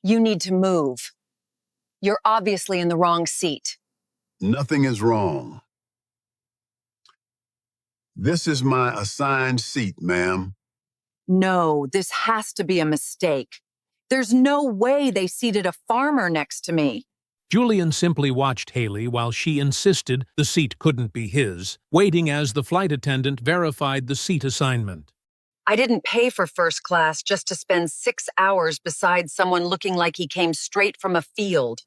You need to move. You're obviously in the wrong seat. Nothing is wrong. This is my assigned seat, ma'am. No, this has to be a mistake. There's no way they seated a farmer next to me. Julian simply watched Haley while she insisted the seat couldn't be his, waiting as the flight attendant verified the seat assignment. I didn't pay for first class just to spend 6 hours beside someone looking like he came straight from a field.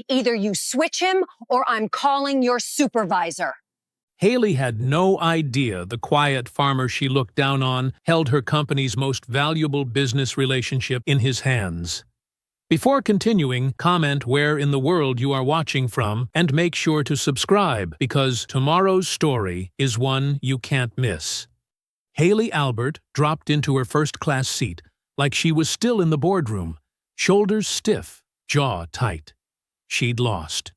Either you switch him or I'm calling your supervisor. Haley had no idea the quiet farmer she looked down on held her company's most valuable business relationship in his hands. Before continuing, comment where in the world you are watching from and make sure to subscribe because tomorrow's story is one you can't miss. Haley Albert dropped into her first-class seat like she was still in the boardroom, shoulders stiff, jaw tight. She'd lost.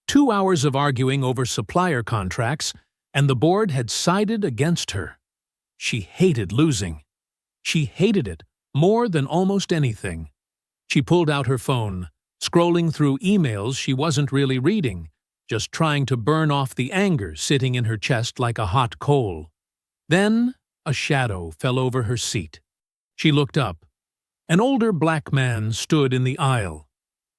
2 hours of arguing over supplier contracts, and the board had sided against her. She hated losing. She hated it more than almost anything. She pulled out her phone, scrolling through emails she wasn't really reading, just trying to burn off the anger sitting in her chest like a hot coal. Then a shadow fell over her seat. She looked up. An older black man stood in the aisle.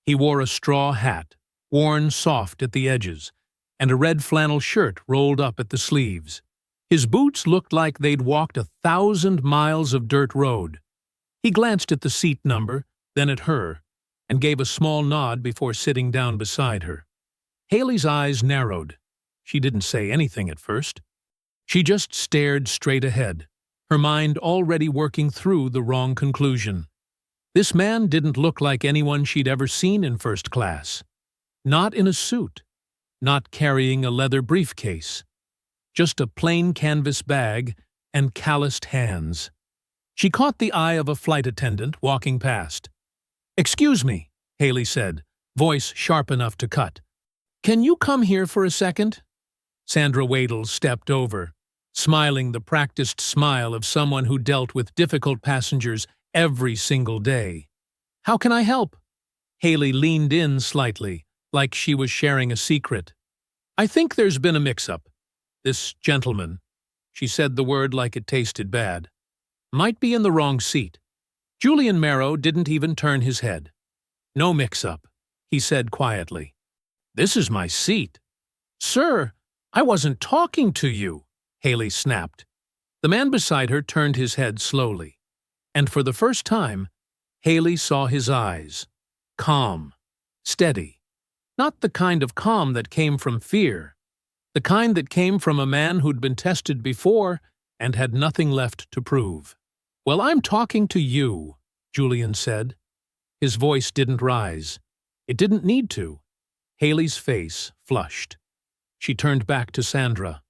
He wore a straw hat, worn soft at the edges, and a red flannel shirt rolled up at the sleeves. His boots looked like they'd walked 1,000 miles of dirt road. He glanced at the seat number, then at her, and gave a small nod before sitting down beside her. Haley's eyes narrowed. She didn't say anything at first. She just stared straight ahead, her mind already working through the wrong conclusion. This man didn't look like anyone she'd ever seen in first class. Not in a suit, not carrying a leather briefcase. Just a plain canvas bag and calloused hands. She caught the eye of a flight attendant walking past. "Excuse me," Haley said, voice sharp enough to cut. "Can you come here for a second?" Sandra Wadle stepped over, smiling the practiced smile of someone who dealt with difficult passengers every single day. "How can I help?" Haley leaned in slightly, like she was sharing a secret. "I think there's been a mix-up. This gentleman," she said the word like it tasted bad, "might be in the wrong seat." Julian Marrow didn't even turn his head. "No mix-up," he said quietly. "This is my seat." "Sir, I wasn't talking to you," Haley snapped. The man beside her turned his head slowly, and for the first time, Haley saw his eyes. Calm, steady. Not the kind of calm that came from fear. The kind that came from a man who'd been tested before and had nothing left to prove. "Well, I'm talking to you," Julian said. His voice didn't rise. It didn't need to. Haley's face flushed. She turned back to Sandra.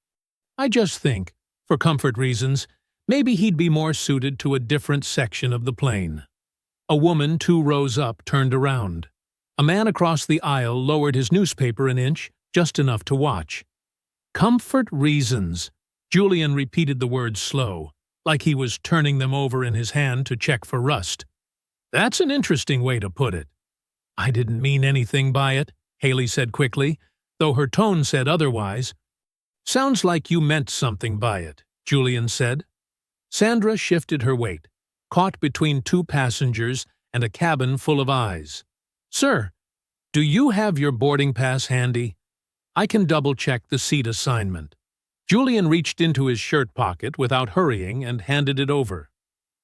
"I just think, for comfort reasons, maybe he'd be more suited to a different section of the plane." A woman 2 rows up turned around. A man across the aisle lowered his newspaper an inch, just enough to watch. "Comfort reasons," Julian repeated the words slow, like he was turning them over in his hand to check for rust. "That's an interesting way to put it." "I didn't mean anything by it," Haley said quickly, though her tone said otherwise. "Sounds like you meant something by it," Julian said. Sandra shifted her weight, caught between 2 passengers and a cabin full of eyes. "Sir, do you have your boarding pass handy? I can double-check the seat assignment." Julian reached into his shirt pocket without hurrying and handed it over.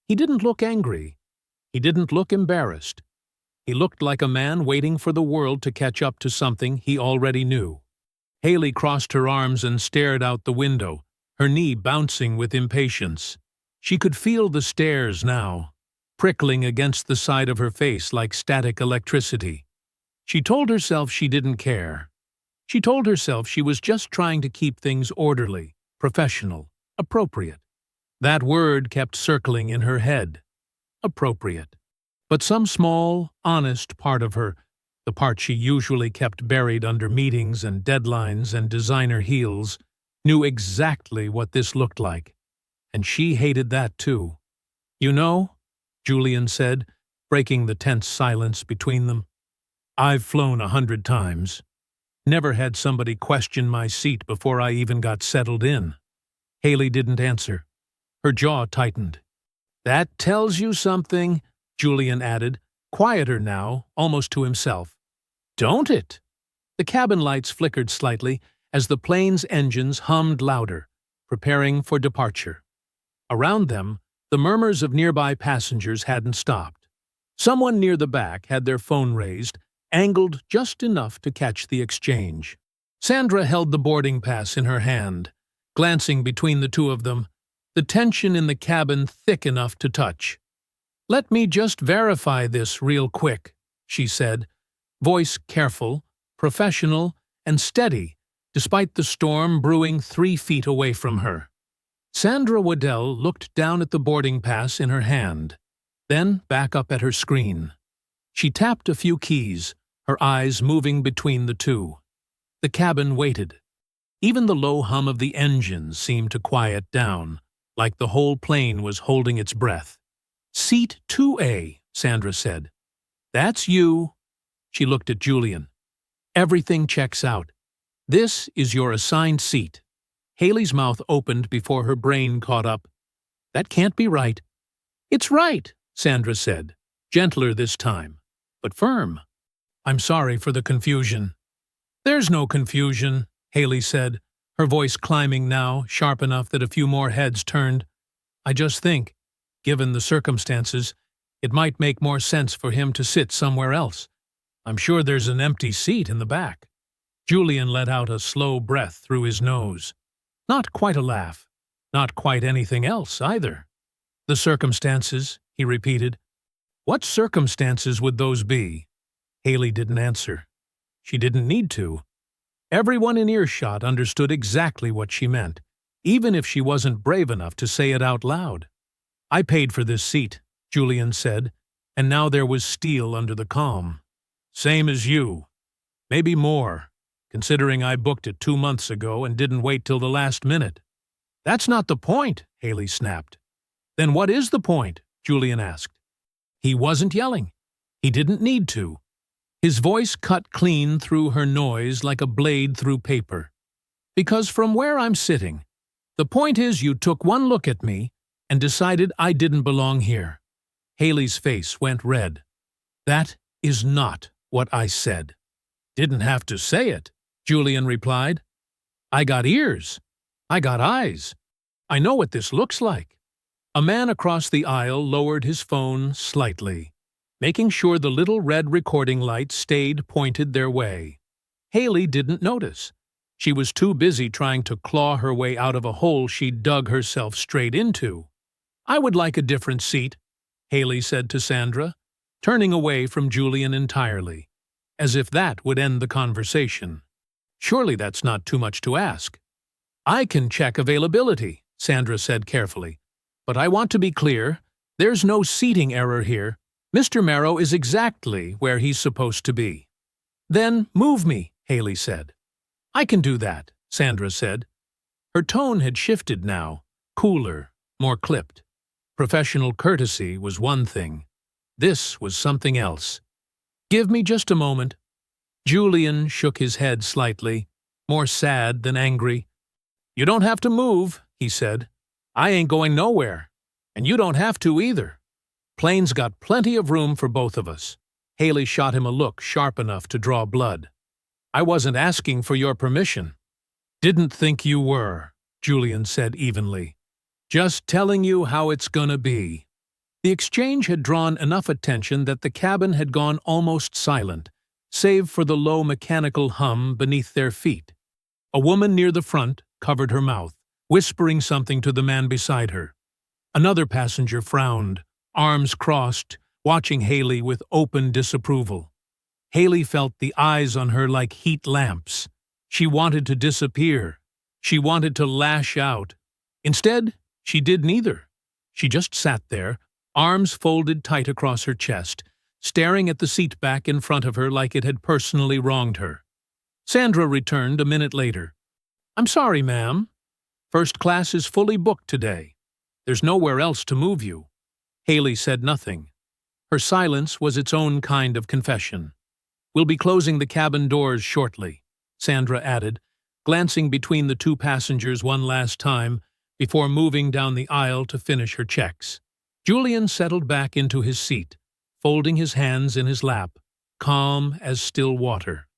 He didn't look angry. He didn't look embarrassed. He looked like a man waiting for the world to catch up to something he already knew. Haley crossed her arms and stared out the window, her knee bouncing with impatience. She could feel the stares now, prickling against the side of her face like static electricity. She told herself she didn't care. She told herself she was just trying to keep things orderly, professional, appropriate. That word kept circling in her head. Appropriate. But some small, honest part of her, the part she usually kept buried under meetings and deadlines and designer heels, knew exactly what this looked like. And she hated that too. "You know," Julian said, breaking the tense silence between them. "I've flown 100 times. Never had somebody question my seat before I even got settled in." Haley didn't answer. Her jaw tightened. "That tells you something," Julian added, quieter now, almost to himself. "Don't it?" The cabin lights flickered slightly as the plane's engines hummed louder, preparing for departure. Around them, the murmurs of nearby passengers hadn't stopped. Someone near the back had their phone raised, angled just enough to catch the exchange. Sandra held the boarding pass in her hand, glancing between the two of them, the tension in the cabin thick enough to touch. "Let me just verify this real quick," she said, voice careful, professional, and steady, despite the storm brewing 3 feet away from her. Sandra Waddell looked down at the boarding pass in her hand, then back up at her screen. She tapped a few keys, her eyes moving between the two. The cabin waited. Even the low hum of the engines seemed to quiet down, like the whole plane was holding its breath. "Seat 2A, Sandra said. "That's you." She looked at Julian. "Everything checks out. This is your assigned seat." Haley's mouth opened before her brain caught up. "That can't be right." "It's right," Sandra said, gentler this time, but firm. "I'm sorry for the confusion." "There's no confusion," Haley said, her voice climbing now, sharp enough that a few more heads turned. "I just think, given the circumstances, it might make more sense for him to sit somewhere else. I'm sure there's an empty seat in the back." Julian let out a slow breath through his nose. Not quite a laugh. Not quite anything else, either. "The circumstances," he repeated. "What circumstances would those be?" Haley didn't answer. She didn't need to. Everyone in earshot understood exactly what she meant, even if she wasn't brave enough to say it out loud. "I paid for this seat," Julian said, and now there was steel under the calm. "Same as you. Maybe more, considering I booked it 2 months ago and didn't wait till the last minute." "That's not the point," Haley snapped. "Then what is the point?" Julian asked. He wasn't yelling. He didn't need to. His voice cut clean through her noise like a blade through paper. "Because from where I'm sitting, the point is you took one look at me and decided I didn't belong here." Haley's face went red. "That is not what I said." "Didn't have to say it," Julian replied. "I got ears. I got eyes. I know what this looks like." A man across the aisle lowered his phone slightly, making sure the little red recording light stayed pointed their way. Haley didn't notice. She was too busy trying to claw her way out of a hole she'd dug herself straight into. "I would like a different seat," Haley said to Sandra, turning away from Julian entirely, as if that would end the conversation. Surely that's not too much to ask. "I can check availability," Sandra said carefully. "But I want to be clear, there's no seating error here. Mr. Marrow is exactly where he's supposed to be." "Then move me," Haley said. "I can do that," Sandra said. Her tone had shifted now, cooler, more clipped. Professional courtesy was one thing. This was something else. "Give me just a moment." Julian shook his head slightly, more sad than angry. "You don't have to move," he said. "I ain't going nowhere. And you don't have to either. Plane's got plenty of room for both of us." Haley shot him a look sharp enough to draw blood. "I wasn't asking for your permission." "Didn't think you were," Julian said evenly. "Just telling you how it's gonna be." The exchange had drawn enough attention that the cabin had gone almost silent, save for the low mechanical hum beneath their feet. A woman near the front covered her mouth, whispering something to the man beside her. Another passenger frowned, arms crossed, watching Haley with open disapproval. Haley felt the eyes on her like heat lamps. She wanted to disappear. She wanted to lash out. Instead, she did neither. She just sat there, arms folded tight across her chest, staring at the seat back in front of her like it had personally wronged her. Sandra returned a minute later. "I'm sorry, ma'am. First class is fully booked today. There's nowhere else to move you." Haley said nothing. Her silence was its own kind of confession. "We'll be closing the cabin doors shortly," Sandra added, glancing between the two passengers one last time before moving down the aisle to finish her checks. Julian settled back into his seat, folding his hands in his lap, calm as still water.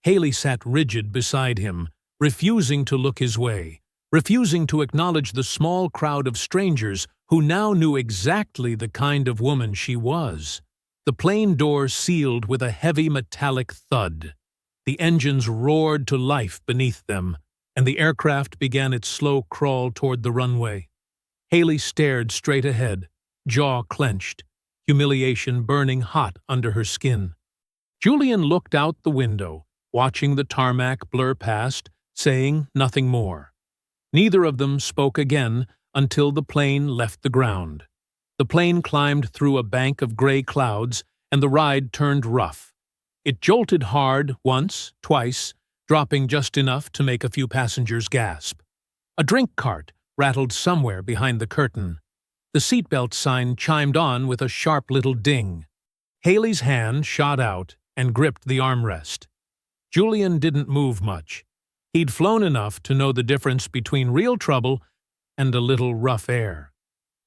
Haley sat rigid beside him, refusing to look his way, refusing to acknowledge the small crowd of strangers who now knew exactly the kind of woman she was. The plane door sealed with a heavy metallic thud. The engines roared to life beneath them, and the aircraft began its slow crawl toward the runway. Haley stared straight ahead, jaw clenched, humiliation burning hot under her skin. Julian looked out the window, watching the tarmac blur past, saying nothing more. Neither of them spoke again until the plane left the ground. The plane climbed through a bank of gray clouds, and the ride turned rough. It jolted hard once, twice, dropping just enough to make a few passengers gasp. A drink cart rattled somewhere behind the curtain. The seatbelt sign chimed on with a sharp little ding. Haley's hand shot out and gripped the armrest. Julian didn't move much. He'd flown enough to know the difference between real trouble and a little rough air.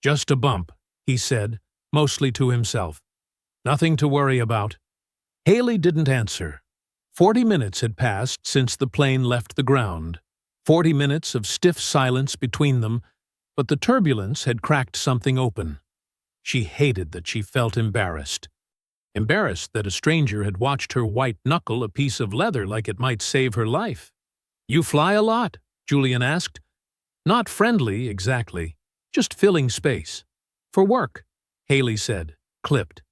"Just a bump," he said, mostly to himself. "Nothing to worry about." Haley didn't answer. 40 minutes had passed since the plane left the ground. 40 minutes of stiff silence between them, but the turbulence had cracked something open. She hated that she felt embarrassed. Embarrassed that a stranger had watched her white-knuckle a piece of leather like it might save her life. "You fly a lot?" Julian asked. "Not friendly, exactly. Just filling space." "For work," Haley said, clipped.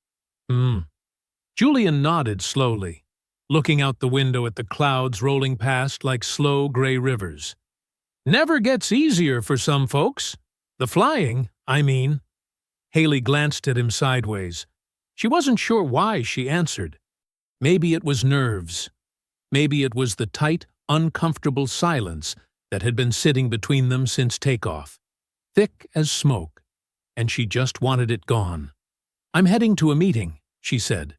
Julian nodded slowly, looking out the window at the clouds rolling past like slow gray rivers. "Never gets easier for some folks. The flying, I mean." Haley glanced at him sideways. She wasn't sure why she answered. Maybe it was nerves. Maybe it was the tight, uncomfortable silence that had been sitting between them since takeoff. Thick as smoke, and she just wanted it gone. "I'm heading to a meeting," she said.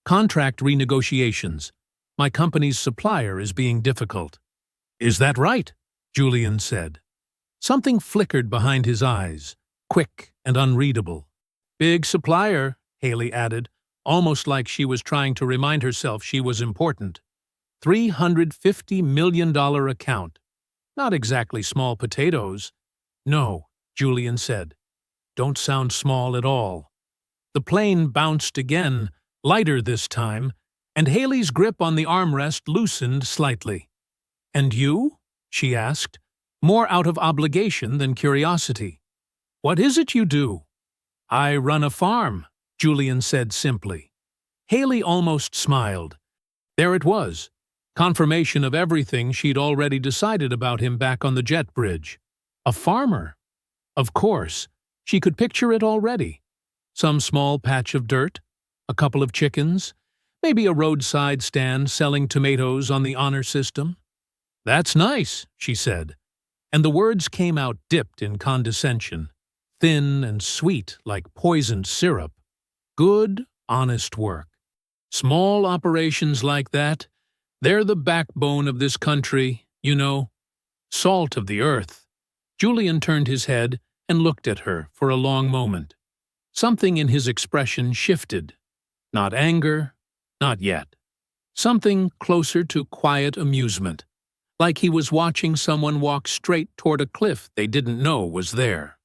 "Contract renegotiations. My company's supplier is being difficult." "Is that right?" Julian said. Something flickered behind his eyes, quick and unreadable. "Big supplier," Haley added, almost like she was trying to remind herself she was important. $350 million account. Not exactly small potatoes. "No," Julian said. "Don't sound small at all." The plane bounced again, lighter this time, and Haley's grip on the armrest loosened slightly. "And you?" she asked, more out of obligation than curiosity. "What is it you do?" "I run a farm," Julian said simply. Haley almost smiled. There it was, confirmation of everything she'd already decided about him back on the jet bridge. A farmer. Of course, she could picture it already. Some small patch of dirt, a couple of chickens, maybe a roadside stand selling tomatoes on the honor system. "That's nice," she said, and the words came out dipped in condescension, thin and sweet like poisoned syrup. "Good, honest work. Small operations like that, they're the backbone of this country, you know. Salt of the earth." Julian turned his head and looked at her for a long moment. Something in his expression shifted. Not anger, not yet. Something closer to quiet amusement, like he was watching someone walk straight toward a cliff they didn't know was there.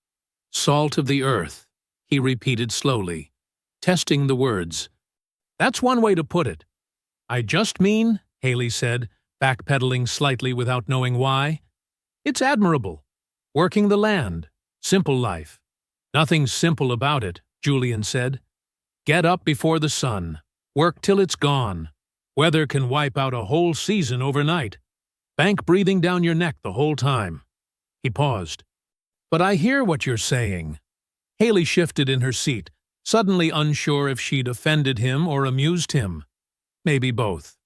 "Salt of the earth," he repeated slowly, testing the words. "That's one way to put it." "I just mean," Haley said, backpedaling slightly without knowing why, "it's admirable. Working the land. Simple life." "Nothing simple about it," Julian said. "Get up before the sun. Work till it's gone. Weather can wipe out a whole season overnight. Bank breathing down your neck the whole time." He paused. "But I hear what you're saying." Haley shifted in her seat, suddenly unsure if she'd offended him or amused him. Maybe both.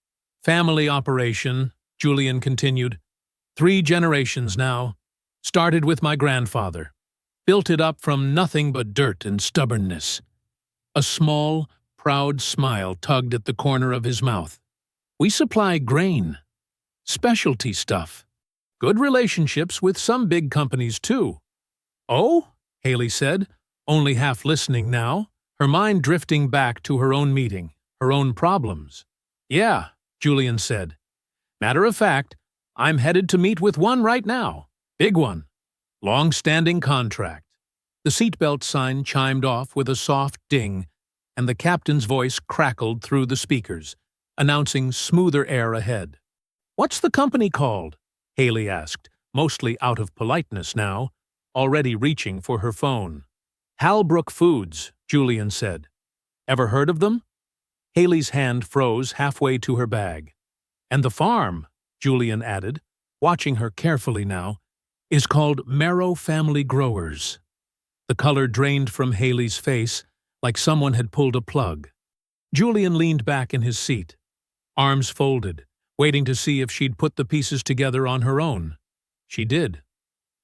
"Family operation," Julian continued. 3 generations now. Started with my grandfather. Built it up from nothing but dirt and stubbornness. A small, proud smile tugged at the corner of his mouth. "We supply grain. Specialty stuff. Good relationships with some big companies, too." "Oh?" Haley said, only half listening now, her mind drifting back to her own meeting, her own problems. "Yeah," Julian said. "Matter of fact, I'm headed to meet with one right now. Big one. Long-standing contract." The seatbelt sign chimed off with a soft ding, and the captain's voice crackled through the speakers, announcing smoother air ahead. "What's the company called?" Haley asked, mostly out of politeness now, already reaching for her phone. "Halbrook Foods," Julian said. "Ever heard of them?" Haley's hand froze halfway to her bag. "And the farm," Julian added, watching her carefully now, "is called Merrow Family Growers." The color drained from Haley's face like someone had pulled a plug. Julian leaned back in his seat, arms folded, waiting to see if she'd put the pieces together on her own. She did.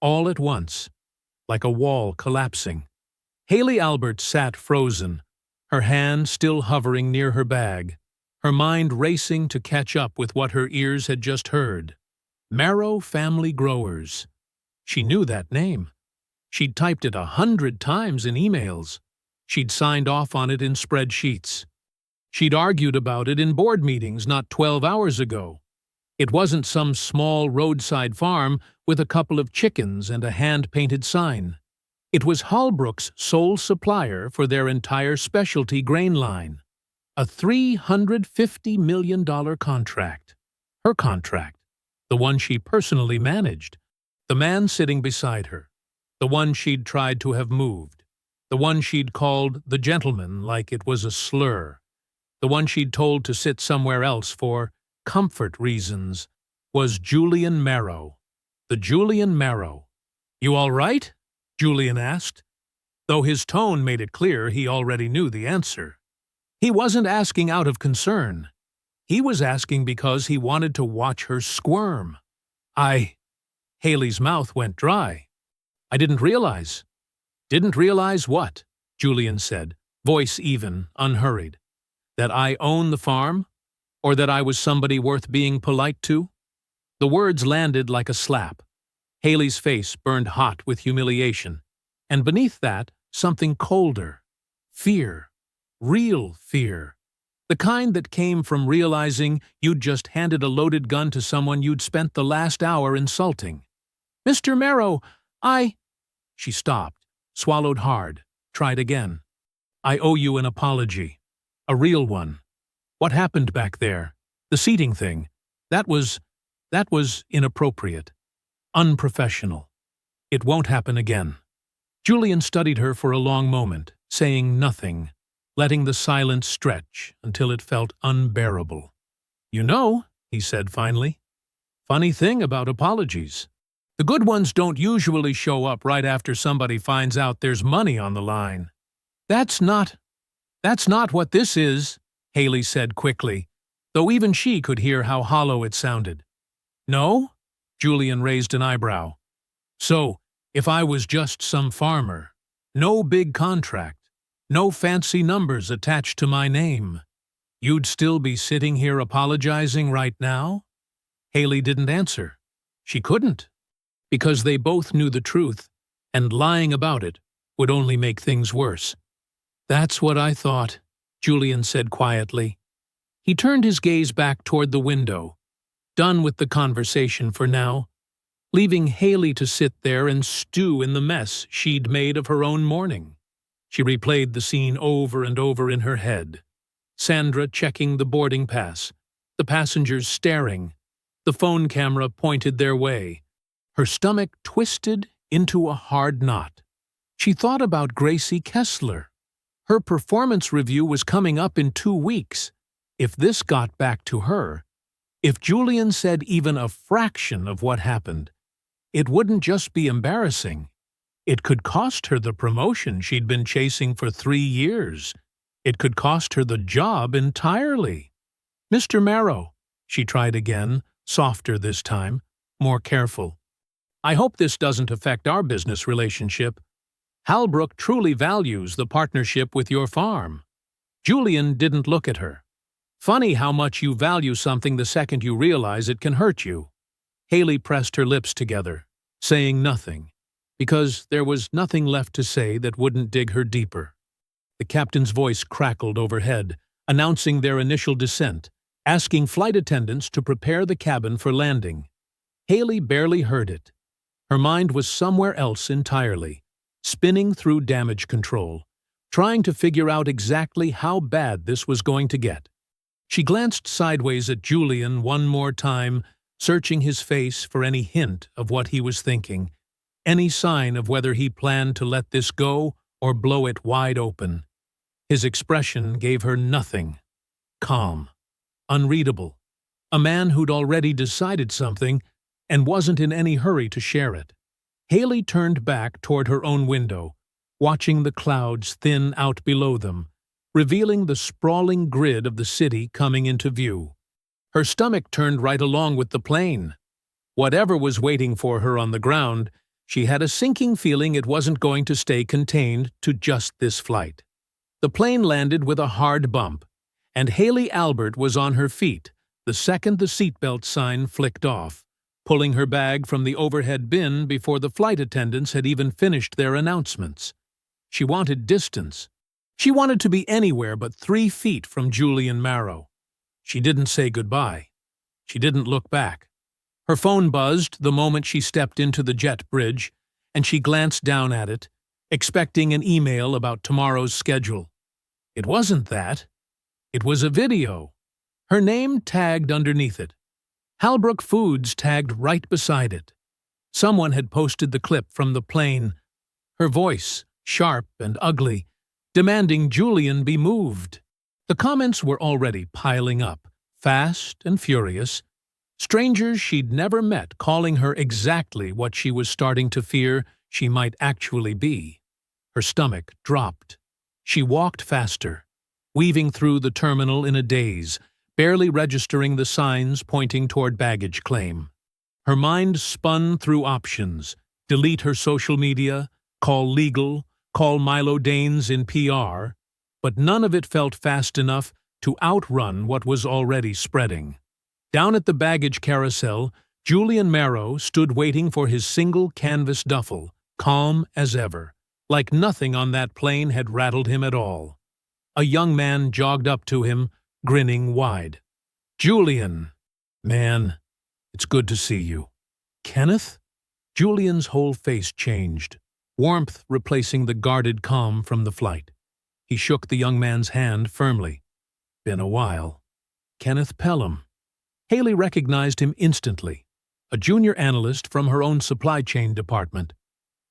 All at once, like a wall collapsing. Haley Albert sat frozen, her hand still hovering near her bag, her mind racing to catch up with what her ears had just heard. Merrow Family Growers. She knew that name. She'd typed it 100 times in emails. She'd signed off on it in spreadsheets. She'd argued about it in board meetings not 12 hours ago. It wasn't some small roadside farm with a couple of chickens and a hand-painted sign. It was Holbrook's sole supplier for their entire specialty grain line. A $350 million contract. Her contract. The one she personally managed. The man sitting beside her. The one she'd tried to have moved. The one she'd called the gentleman like it was a slur. The one she'd told to sit somewhere else for comfort reasons, was Julian Merrow. The Julian Merrow. "You all right?" Julian asked, though his tone made it clear he already knew the answer. He wasn't asking out of concern. He was asking because he wanted to watch her squirm. Haley's mouth went dry. "I didn't realize." "Didn't realize what?" Julian said, voice even, unhurried. "That I own the farm? Or that I was somebody worth being polite to?" The words landed like a slap. Haley's face burned hot with humiliation, and beneath that, something colder. Fear. Real fear. The kind that came from realizing you'd just handed a loaded gun to someone you'd spent the last hour insulting. "Mr. Merrow, She stopped, swallowed hard, tried again. "I owe you an apology. A real one. What happened back there? The seating thing. That was inappropriate. Unprofessional. It won't happen again." Julian studied her for a long moment, saying nothing, letting the silence stretch until it felt unbearable. "You know," he said finally, "funny thing about apologies. The good ones don't usually show up right after somebody finds out there's money on the line." That's not what this is," Haley said quickly, though even she could hear how hollow it sounded. "No?" Julian raised an eyebrow. "So, if I was just some farmer, no big contract, no fancy numbers attached to my name, you'd still be sitting here apologizing right now?" Haley didn't answer. She couldn't, because they both knew the truth, and lying about it would only make things worse. "That's what I thought," Julian said quietly. He turned his gaze back toward the window, done with the conversation for now, leaving Haley to sit there and stew in the mess she'd made of her own morning. She replayed the scene over and over in her head. Sandra checking the boarding pass, the passengers staring, the phone camera pointed their way. Her stomach twisted into a hard knot. She thought about Gracie Kessler. Her performance review was coming up in 2 weeks. If this got back to her, if Julian said even a fraction of what happened, it wouldn't just be embarrassing. It could cost her the promotion she'd been chasing for 3 years. It could cost her the job entirely. "Mr. Merrow," she tried again, softer this time, more careful. "I hope this doesn't affect our business relationship. Halbrook truly values the partnership with your farm." Julian didn't look at her. Funny how much you value something the second you realize it can hurt you. Haley pressed her lips together, saying nothing, because there was nothing left to say that wouldn't dig her deeper. The captain's voice crackled overhead, announcing their initial descent, asking flight attendants to prepare the cabin for landing. Haley barely heard it. Her mind was somewhere else entirely, spinning through damage control, trying to figure out exactly how bad this was going to get. She glanced sideways at Julian one more time, searching his face for any hint of what he was thinking, any sign of whether he planned to let this go or blow it wide open. His expression gave her nothing. Calm. Unreadable. A man who'd already decided something and wasn't in any hurry to share it. Haley turned back toward her own window, watching the clouds thin out below them, revealing the sprawling grid of the city coming into view. Her stomach turned right along with the plane. Whatever was waiting for her on the ground, she had a sinking feeling it wasn't going to stay contained to just this flight. The plane landed with a hard bump, and Haley Albert was on her feet the second the seatbelt sign flicked off, pulling her bag from the overhead bin before the flight attendants had even finished their announcements. She wanted distance. She wanted to be anywhere but 3 feet from Julian Marrow. She didn't say goodbye. She didn't look back. Her phone buzzed the moment she stepped into the jet bridge, and she glanced down at it, expecting an email about tomorrow's schedule. It wasn't that. It was a video. Her name tagged underneath it. Halbrook Foods tagged right beside it. Someone had posted the clip from the plane, her voice, sharp and ugly, demanding Julian be moved. The comments were already piling up, fast and furious. Strangers she'd never met calling her exactly what she was starting to fear she might actually be. Her stomach dropped. She walked faster, weaving through the terminal in a daze, barely registering the signs pointing toward baggage claim. Her mind spun through options: delete her social media, call legal, call Milo Danes in PR, but none of it felt fast enough to outrun what was already spreading. Down at the baggage carousel, Julian Marrow stood waiting for his single canvas duffel, calm as ever, like nothing on that plane had rattled him at all. A young man jogged up to him, grinning wide. "Julian." "Man, it's good to see you." "Kenneth?" Julian's whole face changed, warmth replacing the guarded calm from the flight. He shook the young man's hand firmly. "Been a while." "Kenneth Pelham." Haley recognized him instantly, a junior analyst from her own supply chain department.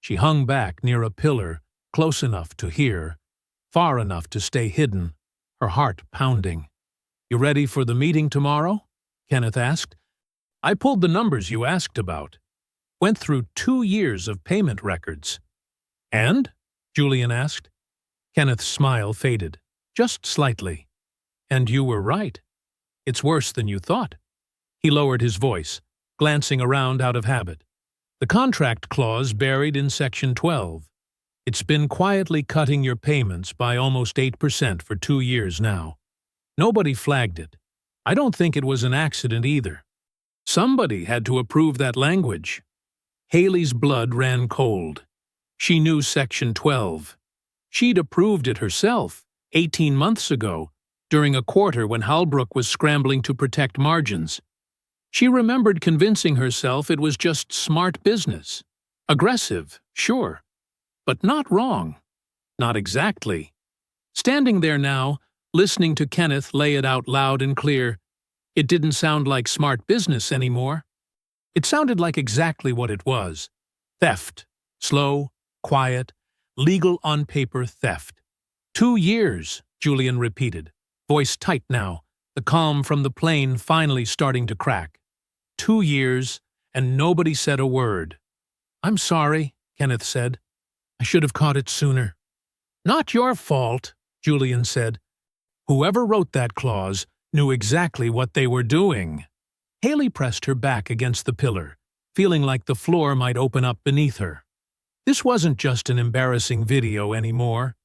She hung back near a pillar, close enough to hear, far enough to stay hidden, her heart pounding. "You ready for the meeting tomorrow?" Kenneth asked. "I pulled the numbers you asked about. Went through 2 years of payment records." "And?" Julian asked. Kenneth's smile faded, just slightly. "And you were right. It's worse than you thought." He lowered his voice, glancing around out of habit. "The contract clause buried in Section 12. It's been quietly cutting your payments by almost 8% for 2 years now. Nobody flagged it. I don't think it was an accident either. Somebody had to approve that language." Haley's blood ran cold. She knew Section 12. She'd approved it herself, 18 months ago, during a quarter when Halbrook was scrambling to protect margins. She remembered convincing herself it was just smart business. Aggressive, sure, but not wrong. Not exactly. Standing there now, listening to Kenneth lay it out loud and clear, it didn't sound like smart business anymore. It sounded like exactly what it was. Theft. Slow, quiet, legal on-paper theft. 2 years, Julian repeated, voice tight now, the calm from the plane finally starting to crack. 2 years, and nobody said a word. "I'm sorry," Kenneth said. "I should have caught it sooner." "Not your fault," Julian said. "Whoever wrote that clause knew exactly what they were doing." Haley pressed her back against the pillar, feeling like the floor might open up beneath her. This wasn't just an embarrassing video anymore.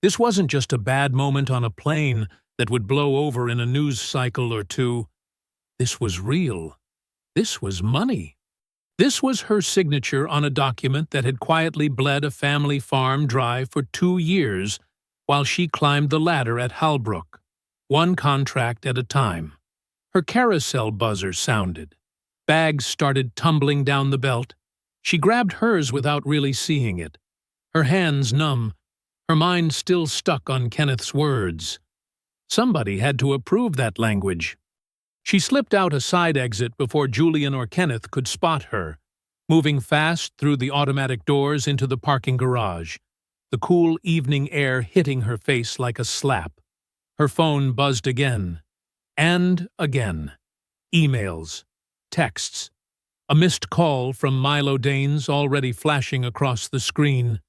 This wasn't just a bad moment on a plane that would blow over in a news cycle or two. This was real. This was money. This was her signature on a document that had quietly bled a family farm dry for 2 years while she climbed the ladder at Halbrook, one contract at a time. Her carousel buzzer sounded. Bags started tumbling down the belt. She grabbed hers without really seeing it. Her hands numb, her mind still stuck on Kenneth's words. Somebody had to approve that language. She slipped out a side exit before Julian or Kenneth could spot her, moving fast through the automatic doors into the parking garage, the cool evening air hitting her face like a slap. Her phone buzzed again, and again. Emails, texts, a missed call from Milo Danes already flashing across the screen.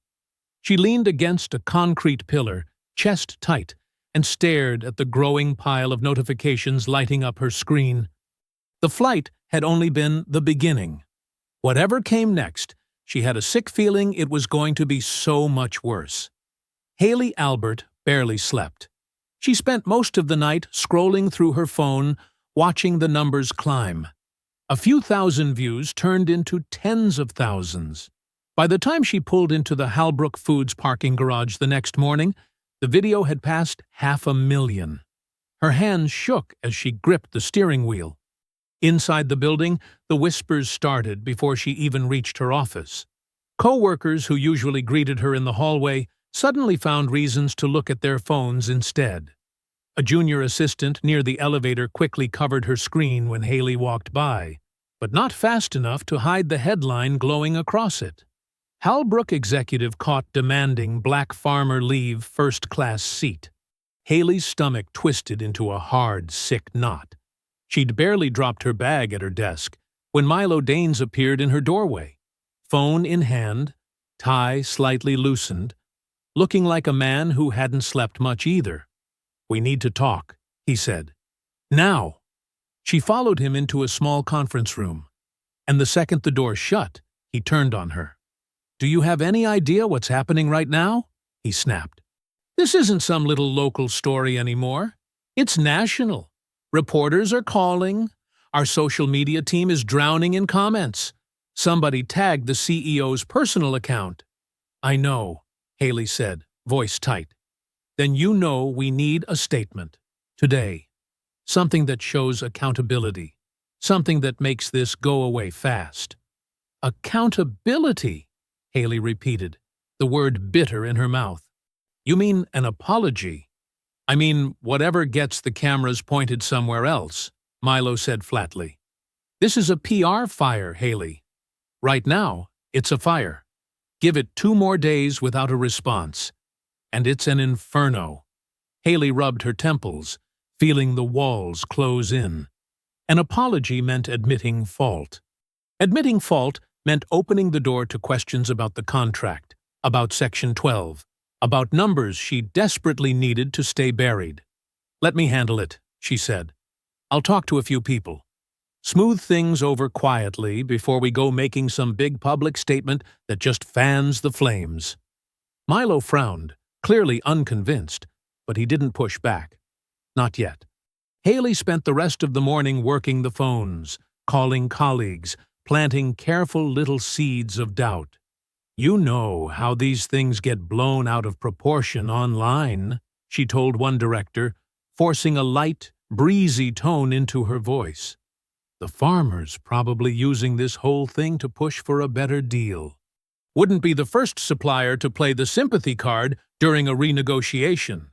She leaned against a concrete pillar, chest tight, and stared at the growing pile of notifications lighting up her screen. The flight had only been the beginning. Whatever came next, she had a sick feeling it was going to be so much worse. Haley Albert barely slept. She spent most of the night scrolling through her phone, watching the numbers climb. A few thousand views turned into tens of thousands. By the time she pulled into the Halbrook Foods parking garage the next morning, the video had passed 500,000. Her hands shook as she gripped the steering wheel. Inside the building, the whispers started before she even reached her office. Co-workers who usually greeted her in the hallway suddenly found reasons to look at their phones instead. A junior assistant near the elevator quickly covered her screen when Haley walked by, but not fast enough to hide the headline glowing across it. Halbrook executive caught demanding black farmer leave first-class seat. Haley's stomach twisted into a hard, sick knot. She'd barely dropped her bag at her desk when Milo Danes appeared in her doorway, phone in hand, tie slightly loosened, looking like a man who hadn't slept much either. "We need to talk," he said. "Now!" She followed him into a small conference room, and the second the door shut, he turned on her. "Do you have any idea what's happening right now?" he snapped. "This isn't some little local story anymore. It's national. Reporters are calling. Our social media team is drowning in comments. Somebody tagged the CEO's personal account." "I know," Haley said, voice tight. "Then you know we need a statement. Today. Something that shows accountability. Something that makes this go away fast." "Accountability," Haley repeated, the word bitter in her mouth. "You mean an apology?" "I mean whatever gets the cameras pointed somewhere else," Milo said flatly. "This is a PR fire, Haley. Right now, it's a fire. Give it 2 more days without a response. And it's an inferno." Haley rubbed her temples, feeling the walls close in. An apology meant admitting fault. Admitting fault meant opening the door to questions about the contract, about Section 12, about numbers she desperately needed to stay buried. "Let me handle it," she said. "I'll talk to a few people. Smooth things over quietly before we go making some big public statement that just fans the flames." Milo frowned, clearly unconvinced, but he didn't push back. Not yet. Haley spent the rest of the morning working the phones, calling colleagues, planting careful little seeds of doubt. "You know how these things get blown out of proportion online," she told one director, forcing a light, breezy tone into her voice. "The farmer's probably using this whole thing to push for a better deal. Wouldn't be the first supplier to play the sympathy card during a renegotiation."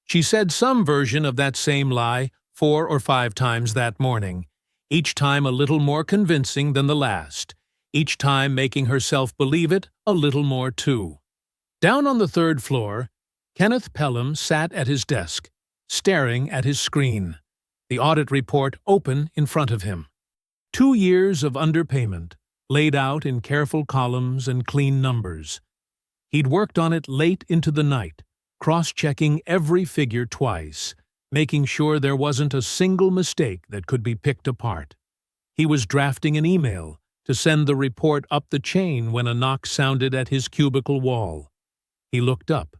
She said some version of that same lie 4 or 5 times that morning, each time a little more convincing than the last, each time making herself believe it a little more too. Down on the 3rd floor, Kenneth Pelham sat at his desk, staring at his screen, the audit report open in front of him. 2 years of underpayment, laid out in careful columns and clean numbers. He'd worked on it late into the night, cross-checking every figure twice, making sure there wasn't a single mistake that could be picked apart. He was drafting an email to send the report up the chain when a knock sounded at his cubicle wall. He looked up.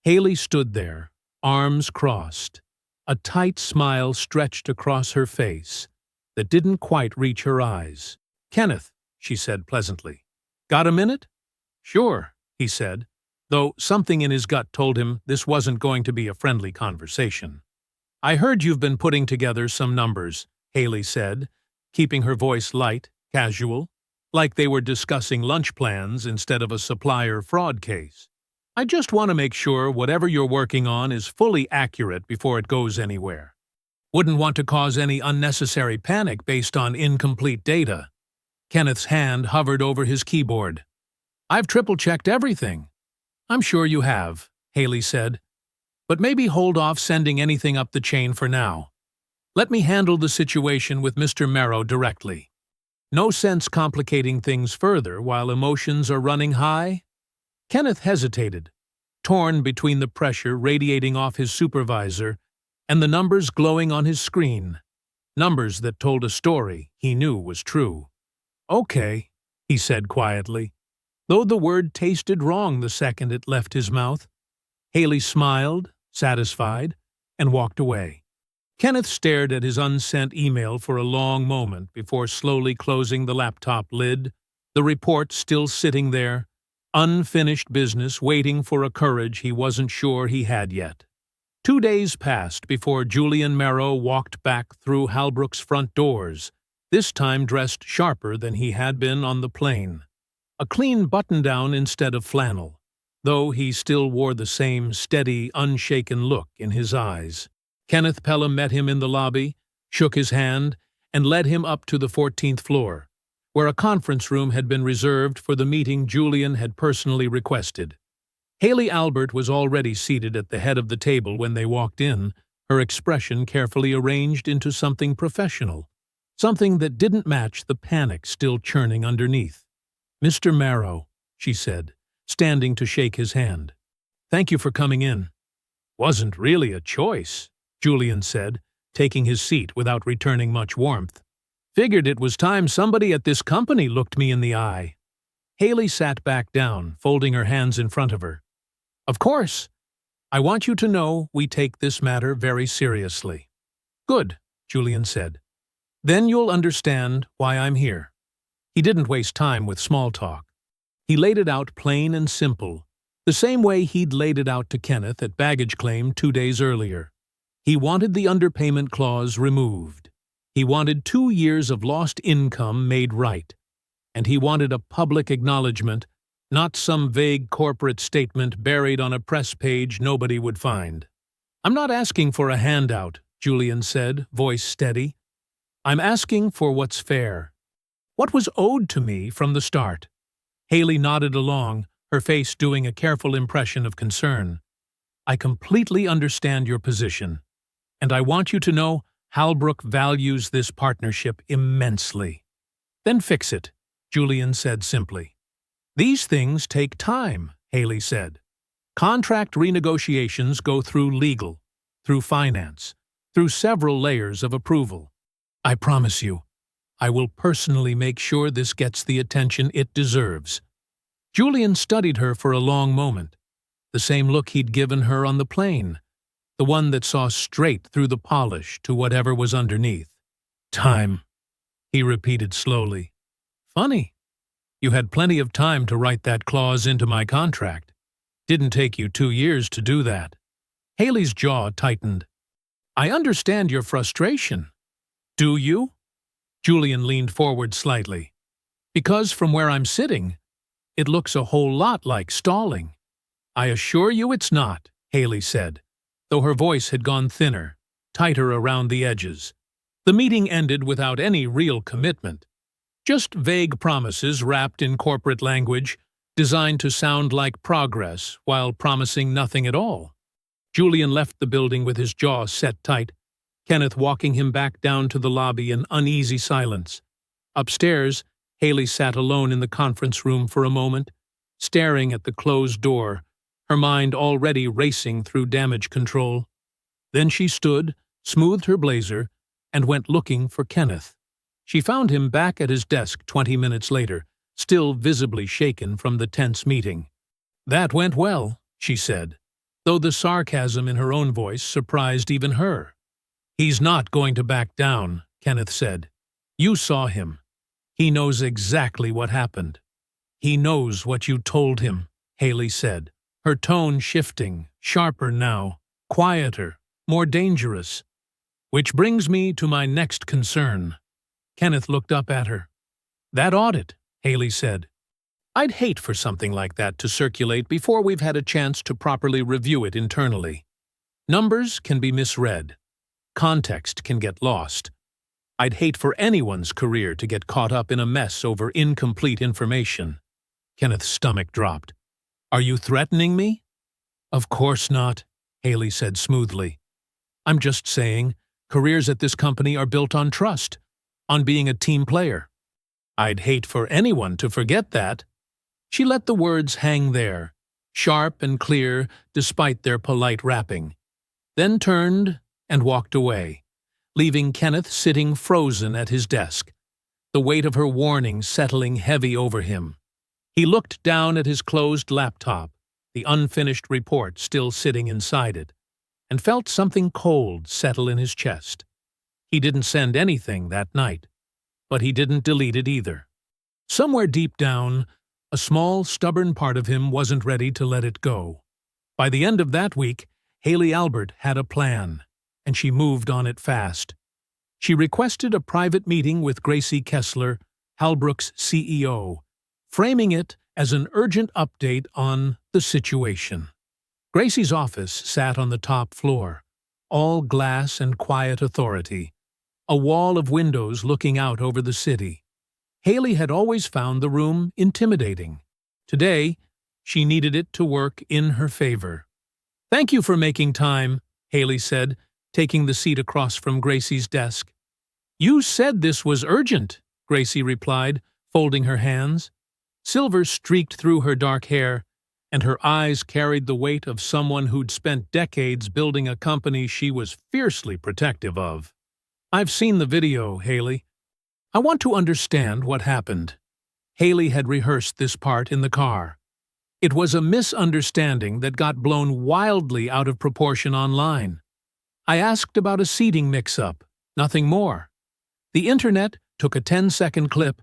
Haley stood there, arms crossed, a tight smile stretched across her face that didn't quite reach her eyes. "Kenneth," she said pleasantly. "Got a minute?" "Sure," he said, though something in his gut told him this wasn't going to be a friendly conversation. "I heard you've been putting together some numbers," Haley said, keeping her voice light, casual, like they were discussing lunch plans instead of a supplier fraud case. "I just want to make sure whatever you're working on is fully accurate before it goes anywhere. Wouldn't want to cause any unnecessary panic based on incomplete data." Kenneth's hand hovered over his keyboard. "I've triple-checked everything." "I'm sure you have," Haley said. "But maybe hold off sending anything up the chain for now. Let me handle the situation with Mr. Merrow directly. No sense complicating things further while emotions are running high." Kenneth hesitated, torn between the pressure radiating off his supervisor and the numbers glowing on his screen, numbers that told a story he knew was true. "Okay," he said quietly, though the word tasted wrong the second it left his mouth. Haley smiled, satisfied, and walked away. Kenneth stared at his unsent email for a long moment before slowly closing the laptop lid, the report still sitting there, unfinished business waiting for a courage he wasn't sure he had yet. 2 days passed before Julian Merrow walked back through Halbrook's front doors, this time dressed sharper than he had been on the plane. A clean button-down instead of flannel, though he still wore the same steady, unshaken look in his eyes. Kenneth Pelham met him in the lobby, shook his hand, and led him up to the 14th floor, where a conference room had been reserved for the meeting Julian had personally requested. Haley Albert was already seated at the head of the table when they walked in, her expression carefully arranged into something professional, something that didn't match the panic still churning underneath. "Mr. Merrow," she said, standing to shake his hand. "Thank you for coming in." "Wasn't really a choice," Julian said, taking his seat without returning much warmth. "Figured it was time somebody at this company looked me in the eye." Haley sat back down, folding her hands in front of her. "Of course. I want you to know we take this matter very seriously." "Good," Julian said. "Then you'll understand why I'm here." He didn't waste time with small talk. He laid it out plain and simple, the same way he'd laid it out to Kenneth at baggage claim 2 days earlier. He wanted the underpayment clause removed. He wanted 2 years of lost income made right. And he wanted a public acknowledgement, not some vague corporate statement buried on a press page nobody would find. "I'm not asking for a handout," Julian said, voice steady. "I'm asking for what's fair. What was owed to me from the start." Haley nodded along, her face doing a careful impression of concern. "I completely understand your position, and I want you to know Halbrook values this partnership immensely." "Then fix it," Julian said simply. "These things take time," Haley said. "Contract renegotiations go through legal, through finance, through several layers of approval. I promise you, I will personally make sure this gets the attention it deserves." Julian studied her for a long moment, the same look he'd given her on the plane, the one that saw straight through the polish to whatever was underneath. "Time," he repeated slowly. "Funny. You had plenty of time to write that clause into my contract. Didn't take you 2 years to do that." Haley's jaw tightened. "I understand your frustration." "Do you?" Julian leaned forward slightly. "Because from where I'm sitting, it looks a whole lot like stalling." "I assure you it's not," Haley said, though her voice had gone thinner, tighter around the edges. The meeting ended without any real commitment. Just vague promises wrapped in corporate language, designed to sound like progress while promising nothing at all. Julian left the building with his jaw set tight, Kenneth walking him back down to the lobby in uneasy silence. Upstairs, Haley sat alone in the conference room for a moment, staring at the closed door, her mind already racing through damage control. Then she stood, smoothed her blazer, and went looking for Kenneth. She found him back at his desk 20 minutes later, still visibly shaken from the tense meeting. "That went well," she said. though the sarcasm in her own voice surprised even her. "He's not going to back down," Kenneth said. "You saw him. He knows exactly what happened." "He knows what you told him," Haley said, her tone shifting, sharper now, quieter, more dangerous. "Which brings me to my next concern." Kenneth looked up at her. "That audit," Haley said. "I'd hate for something like that to circulate before we've had a chance to properly review it internally. Numbers can be misread. Context can get lost. I'd hate for anyone's career to get caught up in a mess over incomplete information." Kenneth's stomach dropped. "Are you threatening me?" "Of course not," Haley said smoothly. "I'm just saying, careers at this company are built on trust, on being a team player. I'd hate for anyone to forget that." She let the words hang there, sharp and clear despite their polite wrapping, then turned and walked away, leaving Kenneth sitting frozen at his desk, the weight of her warning settling heavy over him. He looked down at his closed laptop, the unfinished report still sitting inside it, and felt something cold settle in his chest. He didn't send anything that night, but he didn't delete it either. Somewhere deep down, a small, stubborn part of him wasn't ready to let it go. By the end of that week, Haley Albert had a plan, and she moved on it fast. She requested a private meeting with Gracie Kessler, Halbrook's CEO, framing it as an urgent update on the situation. Gracie's office sat on the top floor, all glass and quiet authority, a wall of windows looking out over the city. Haley had always found the room intimidating. Today, she needed it to work in her favor. "Thank you for making time," Haley said, taking the seat across from Gracie's desk. "You said this was urgent," Gracie replied, folding her hands. Silver streaked through her dark hair, and her eyes carried the weight of someone who'd spent decades building a company she was fiercely protective of. "I've seen the video, Haley. I want to understand what happened." Haley had rehearsed this part in the car. It was a misunderstanding that got blown wildly out of proportion online. "I asked about a seating mix-up, nothing more. The internet took a 10-second clip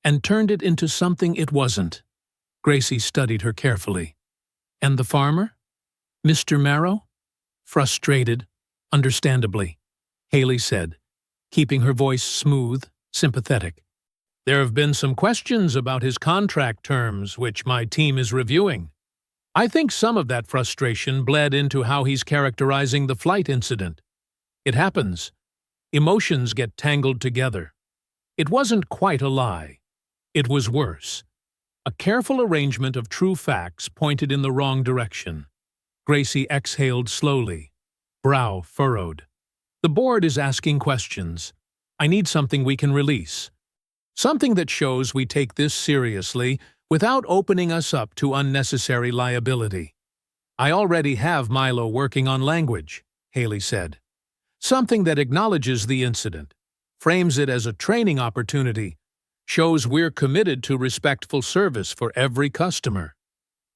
and turned it into something it wasn't." Gracie studied her carefully. "And the farmer? Mr. Marrow?" "Frustrated, understandably," Haley said, keeping her voice smooth, sympathetic. "There have been some questions about his contract terms, which my team is reviewing. I think some of that frustration bled into how he's characterizing the flight incident. It happens. Emotions get tangled together. It wasn't quite a lie. It was worse. A careful arrangement of true facts pointed in the wrong direction." Gracie exhaled slowly, brow furrowed. "The board is asking questions. I need something we can release. Something that shows we take this seriously without opening us up to unnecessary liability." "I already have Milo working on language," Haley said. "Something that acknowledges the incident, frames it as a training opportunity, shows we're committed to respectful service for every customer."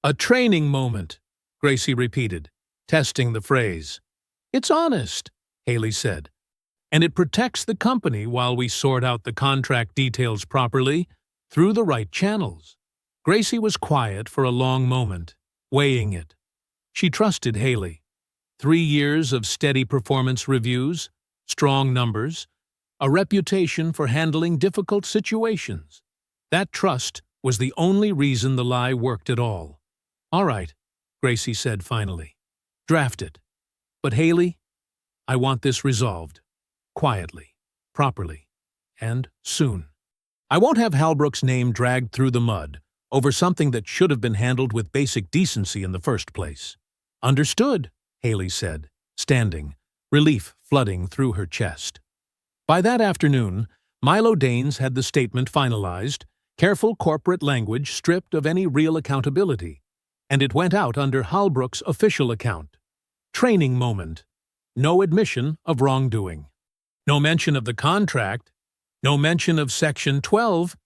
"A training moment," Gracie repeated, testing the phrase. "It's honest," Haley said. "And it protects the company while we sort out the contract details properly, through the right channels." Gracie was quiet for a long moment, weighing it. She trusted Haley. 3 years of steady performance reviews, strong numbers, a reputation for handling difficult situations. That trust was the only reason the lie worked at all. "All right," Gracie said finally. "Draft it. But Haley, I want this resolved. Quietly, properly, and soon. I won't have Halbrook's name dragged through the mud over something that should have been handled with basic decency in the first place." "Understood," Haley said, standing, relief flooding through her chest. By that afternoon, Milo Danes had the statement finalized, careful corporate language stripped of any real accountability, and it went out under Halbrook's official account. Training moment. No admission of wrongdoing. No mention of the contract. No mention of Section 12.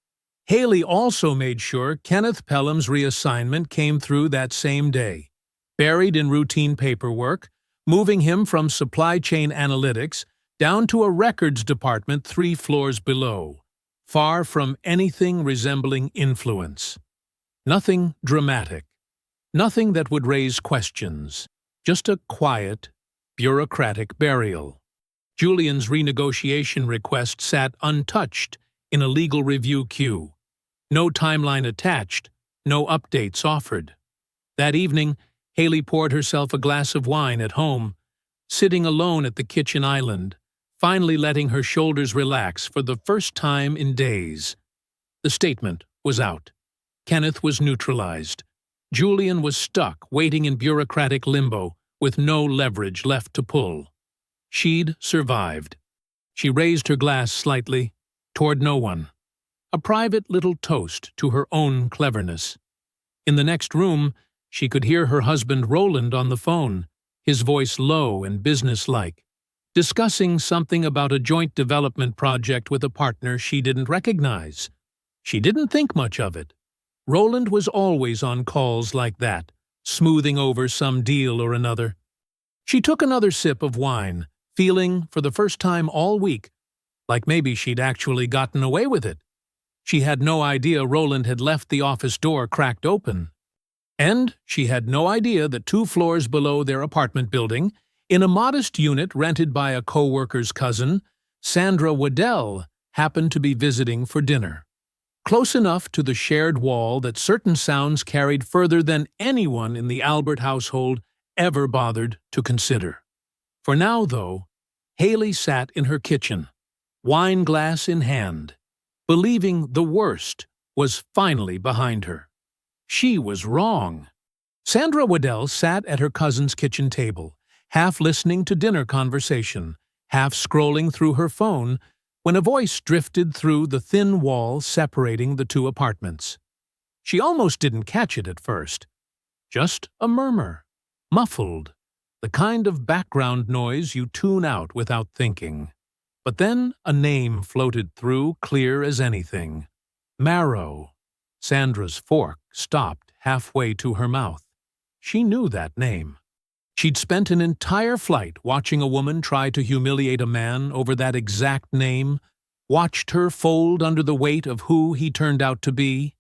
Haley also made sure Kenneth Pelham's reassignment came through that same day. buried in routine paperwork, moving him from supply chain analytics down to a records department 3 floors below, far from anything resembling influence. Nothing dramatic, nothing that would raise questions, just a quiet, bureaucratic burial. Julian's renegotiation request sat untouched in a legal review queue. No timeline attached, no updates offered. That evening, Haley poured herself a glass of wine at home, sitting alone at the kitchen island, finally letting her shoulders relax for the first time in days. The statement was out. Kenneth was neutralized. Julian was stuck, waiting in bureaucratic limbo, with no leverage left to pull. She'd survived. She raised her glass slightly, toward no one. A private little toast to her own cleverness. In the next room, she could hear her husband Roland on the phone, his voice low and businesslike, discussing something about a joint development project with a partner she didn't recognize. She didn't think much of it. Roland was always on calls like that, smoothing over some deal or another. She took another sip of wine, feeling, for the first time all week, like maybe she'd actually gotten away with it. She had no idea Roland had left the office door cracked open. And she had no idea that 2 floors below their apartment building, in a modest unit rented by a co-worker's cousin, Sandra Waddell happened to be visiting for dinner. Close enough to the shared wall that certain sounds carried further than anyone in the Albert household ever bothered to consider. For now, though, Haley sat in her kitchen, wine glass in hand, believing the worst was finally behind her. She was wrong. Sandra Waddell sat at her cousin's kitchen table, half listening to dinner conversation, half scrolling through her phone, when a voice drifted through the thin wall separating the 2 apartments. She almost didn't catch it at first. Just a murmur, muffled, the kind of background noise you tune out without thinking. But then a name floated through, clear as anything. Marrow. Sandra's fork stopped halfway to her mouth. She knew that name. She'd spent an entire flight watching a woman try to humiliate a man over that exact name, watched her fold under the weight of who he turned out to be.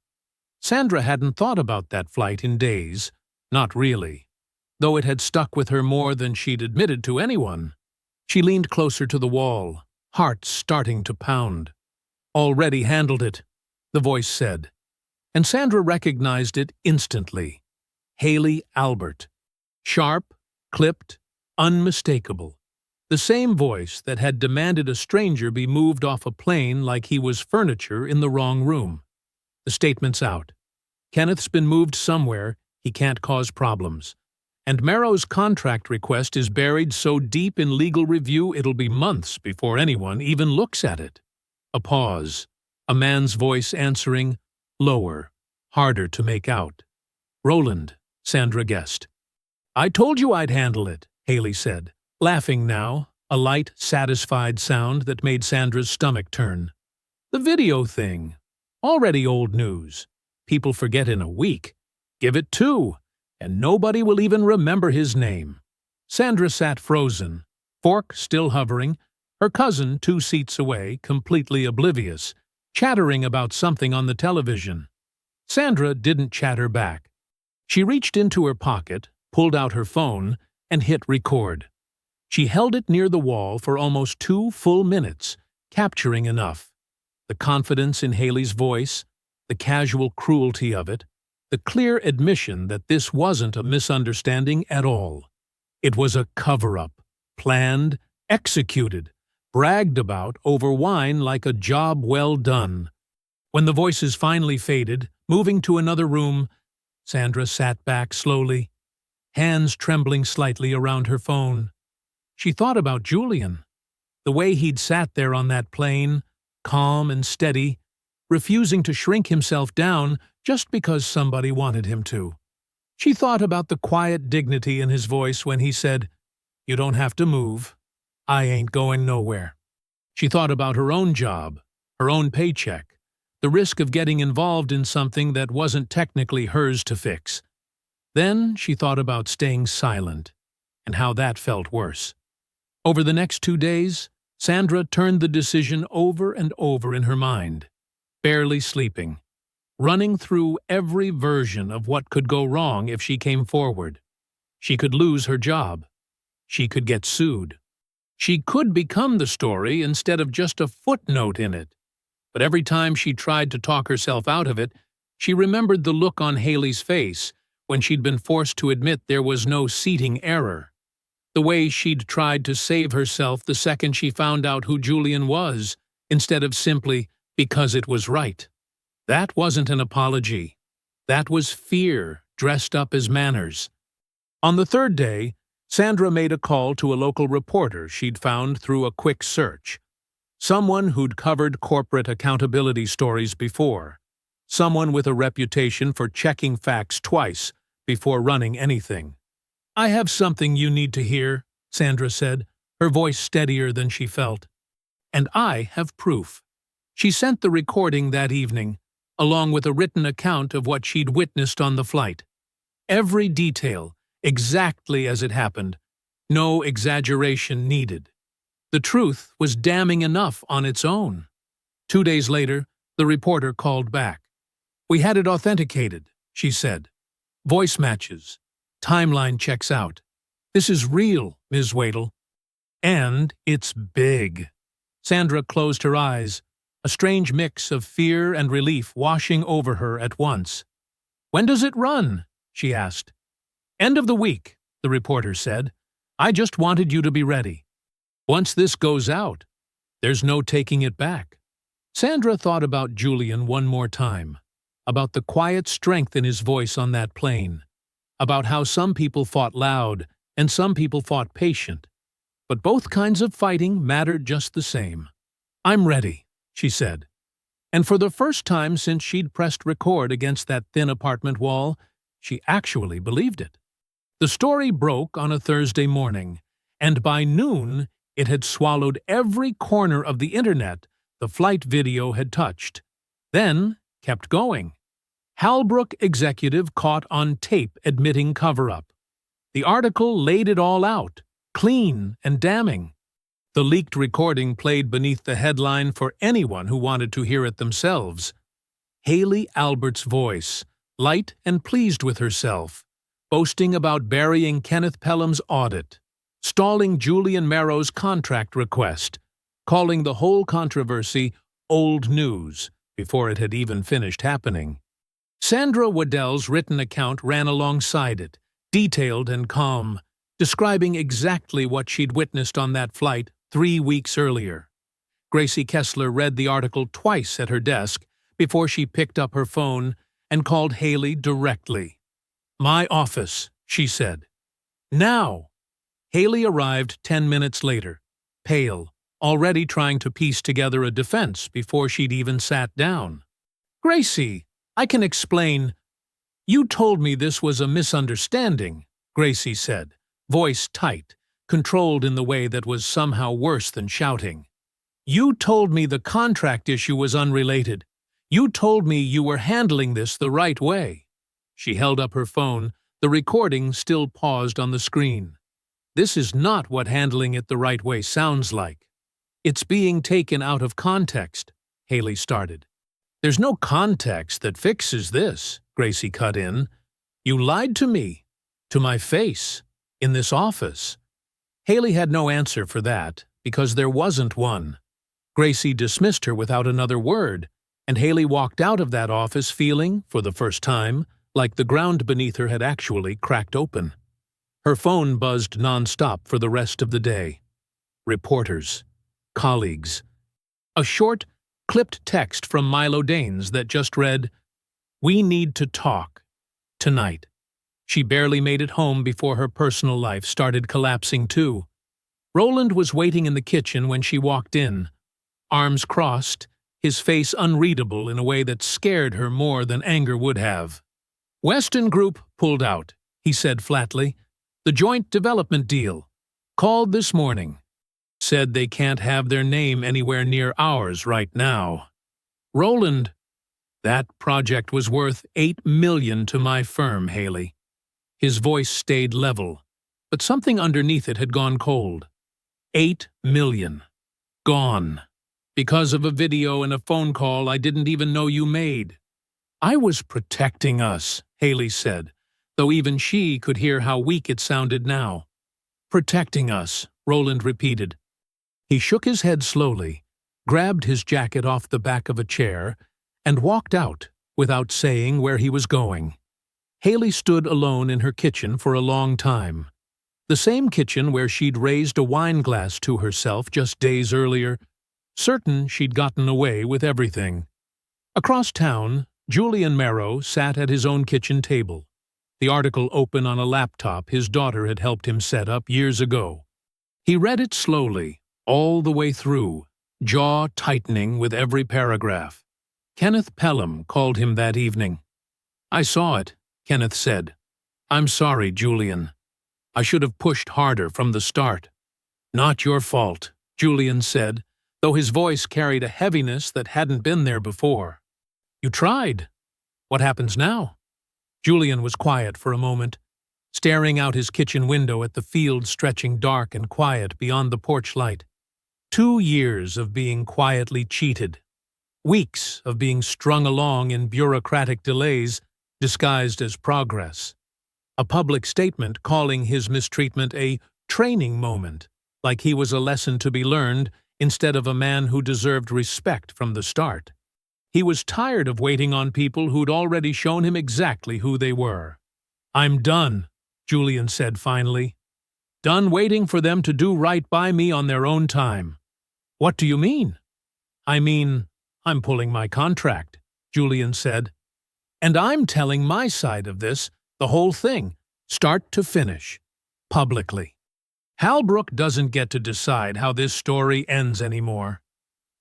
Sandra hadn't thought about that flight in days, not really, though it had stuck with her more than she'd admitted to anyone. She leaned closer to the wall, heart starting to pound. "Already handled it," the voice said, and Sandra recognized it instantly. Haley Albert. Sharp, clipped, unmistakable. The same voice that had demanded a stranger be moved off a plane like he was furniture in the wrong room. The statement's out. Kenneth's been moved somewhere, he can't cause problems. And Marrow's contract request is buried so deep in legal review it'll be months before anyone even looks at it. A pause. A man's voice answering, lower, harder to make out. "Roland," Sandra guessed. "I told you I'd handle it," Haley said, laughing now, a light, satisfied sound that made Sandra's stomach turn. "The video thing. Already old news. People forget in a week. Give it 2, and nobody will even remember his name." Sandra sat frozen, fork still hovering, her cousin 2 seats away, completely oblivious, chattering about something on the television. Sandra didn't chatter back. She reached into her pocket, pulled out her phone, and hit record. She held it near the wall for almost 2 full minutes, capturing enough. The confidence in Haley's voice, the casual cruelty of it, the clear admission that this wasn't a misunderstanding at all. It was a cover-up, planned, executed, bragged about over wine like a job well done. When the voices finally faded, moving to another room, Sandra sat back slowly, hands trembling slightly around her phone. She thought about Julian, the way he'd sat there on that plane, calm and steady, refusing to shrink himself down just because somebody wanted him to. She thought about the quiet dignity in his voice when he said, "You don't have to move. I ain't going nowhere." She thought about her own job, her own paycheck, the risk of getting involved in something that wasn't technically hers to fix. Then she thought about staying silent, and how that felt worse. Over the next 2 days, Sandra turned the decision over and over in her mind, barely sleeping, running through every version of what could go wrong if she came forward. She could lose her job. She could get sued. She could become the story instead of just a footnote in it. But every time she tried to talk herself out of it, she remembered the look on Haley's face when she'd been forced to admit there was no seating error. The way she'd tried to save herself the second she found out who Julian was, instead of simply because it was right. That wasn't an apology. That was fear dressed up as manners. On the third day, Sandra made a call to a local reporter she'd found through a quick search. Someone who'd covered corporate accountability stories before. Someone with a reputation for checking facts twice before running anything. "I have something you need to hear," Sandra said, her voice steadier than she felt. "And I have proof." She sent the recording that evening, along with a written account of what she'd witnessed on the flight. Every detail, exactly as it happened. No exaggeration needed. The truth was damning enough on its own. 2 days later, the reporter called back. "We had it authenticated," she said. "Voice matches. Timeline checks out. This is real, Ms. Wadle. And it's big." Sandra closed her eyes, a strange mix of fear and relief washing over her at once. "When does it run?" she asked. "End of the week," the reporter said. "I just wanted you to be ready. Once this goes out, there's no taking it back." Sandra thought about Julian one more time, about the quiet strength in his voice on that plane, about how some people fought loud and some people fought patient, but both kinds of fighting mattered just the same. "I'm ready," she said. And for the first time since she'd pressed record against that thin apartment wall, she actually believed it. The story broke on a Thursday morning, and by noon it had swallowed every corner of the internet the flight video had touched. Then kept going. Halbrook executive caught on tape admitting cover-up. The article laid it all out, clean and damning. The leaked recording played beneath the headline for anyone who wanted to hear it themselves. Haley Albert's voice, light and pleased with herself, boasting about burying Kenneth Pelham's audit, stalling Julian Merrow's contract request, calling the whole controversy old news before it had even finished happening. Sandra Waddell's written account ran alongside it, detailed and calm, describing exactly what she'd witnessed on that flight 3 weeks earlier. Gracie Kessler read the article twice at her desk before she picked up her phone and called Haley directly. "My office," she said. "Now!" Haley arrived 10 minutes later, pale, already trying to piece together a defense before she'd even sat down. "Gracie, I can explain." "You told me this was a misunderstanding," Gracie said, voice tight, controlled in the way that was somehow worse than shouting. "You told me the contract issue was unrelated. You told me you were handling this the right way." She held up her phone, the recording still paused on the screen. "This is not what handling it the right way sounds like. It's being taken out of context," Haley started. "There's no context that fixes this," Gracie cut in. "You lied to me, to my face, in this office." Haley had no answer for that, because there wasn't one. Gracie dismissed her without another word, and Haley walked out of that office feeling, for the first time, like the ground beneath her had actually cracked open. Her phone buzzed nonstop for the rest of the day. Reporters. Colleagues. A short, clipped text from Milo Danes that just read, "We need to talk. Tonight." She barely made it home before her personal life started collapsing too. Roland was waiting in the kitchen when she walked in, arms crossed, his face unreadable in a way that scared her more than anger would have. "Weston Group pulled out," he said flatly. "The joint development deal. Called this morning. Said they can't have their name anywhere near ours right now." "Roland, that project was worth $8 million to my firm, Haley." His voice stayed level, but something underneath it had gone cold. 8 million. Gone. Because of a video and a phone call I didn't even know you made. I was protecting us, Haley said, though even she could hear how weak it sounded now. Protecting us, Roland repeated. He shook his head slowly, grabbed his jacket off the back of a chair, and walked out, without saying where he was going. Haley stood alone in her kitchen for a long time. The same kitchen where she'd raised a wine glass to herself just days earlier, certain she'd gotten away with everything. Across town, Julian Merrow sat at his own kitchen table, the article open on a laptop his daughter had helped him set up years ago. He read it slowly, all the way through, jaw tightening with every paragraph. Kenneth Pelham called him that evening. "I saw it," Kenneth said. "I'm sorry, Julian. I should have pushed harder from the start." "Not your fault," Julian said, though his voice carried a heaviness that hadn't been there before. "You tried. What happens now?" Julian was quiet for a moment, staring out his kitchen window at the field stretching dark and quiet beyond the porch light. 2 years of being quietly cheated. Weeks of being strung along in bureaucratic delays disguised as progress. A public statement calling his mistreatment a training moment, like he was a lesson to be learned instead of a man who deserved respect from the start. He was tired of waiting on people who'd already shown him exactly who they were. "I'm done," Julian said finally. "Done waiting for them to do right by me on their own time." "What do you mean?" "I mean, I'm pulling my contract," Julian said. "And I'm telling my side of this, the whole thing, start to finish, publicly. Halbrook doesn't get to decide how this story ends anymore."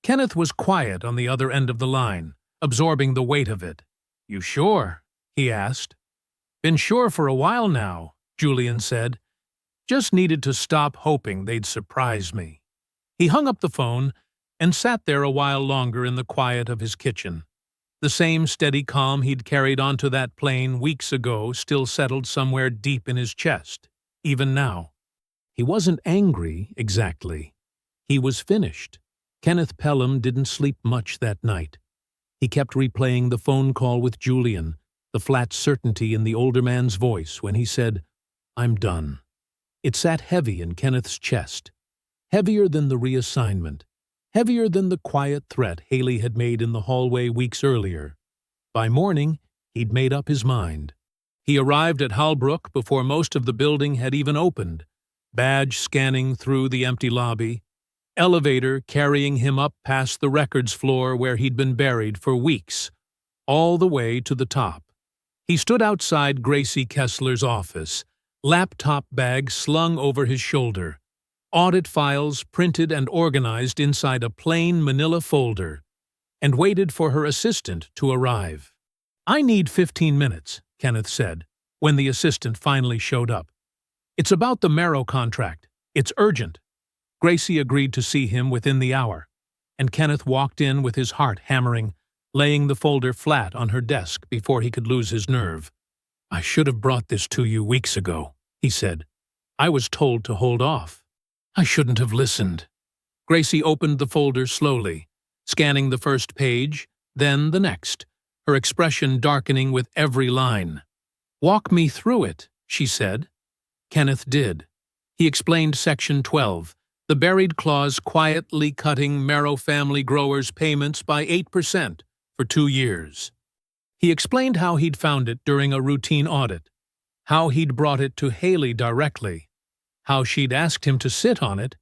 Kenneth was quiet on the other end of the line, absorbing the weight of it. "You sure?" he asked. "Been sure for a while now," Julian said. "Just needed to stop hoping they'd surprise me." He hung up the phone and sat there a while longer in the quiet of his kitchen. The same steady calm he'd carried onto that plane weeks ago still settled somewhere deep in his chest, even now. He wasn't angry, exactly. He was finished. Kenneth Pelham didn't sleep much that night. He kept replaying the phone call with Julian, the flat certainty in the older man's voice when he said, "I'm done." It sat heavy in Kenneth's chest, heavier than the reassignment, heavier than the quiet threat Haley had made in the hallway weeks earlier. By morning, he'd made up his mind. He arrived at Halbrook before most of the building had even opened, badge scanning through the empty lobby, elevator carrying him up past the records floor where he'd been buried for weeks, all the way to the top. He stood outside Gracie Kessler's office, laptop bag slung over his shoulder, audit files printed and organized inside a plain manila folder, and waited for her assistant to arrive. "I need 15 minutes, Kenneth said, when the assistant finally showed up. "It's about the Merrow contract. It's urgent." Gracie agreed to see him within the hour, and Kenneth walked in with his heart hammering, laying the folder flat on her desk before he could lose his nerve. "I should have brought this to you weeks ago," he said. "I was told to hold off. I shouldn't have listened." Gracie opened the folder slowly, scanning the first page, then the next, her expression darkening with every line. "Walk me through it," she said. Kenneth did. He explained Section 12, the buried clause quietly cutting Merrow family growers' payments by 8% for 2 years. He explained how he'd found it during a routine audit, how he'd brought it to Haley directly, how she'd asked him to sit on it,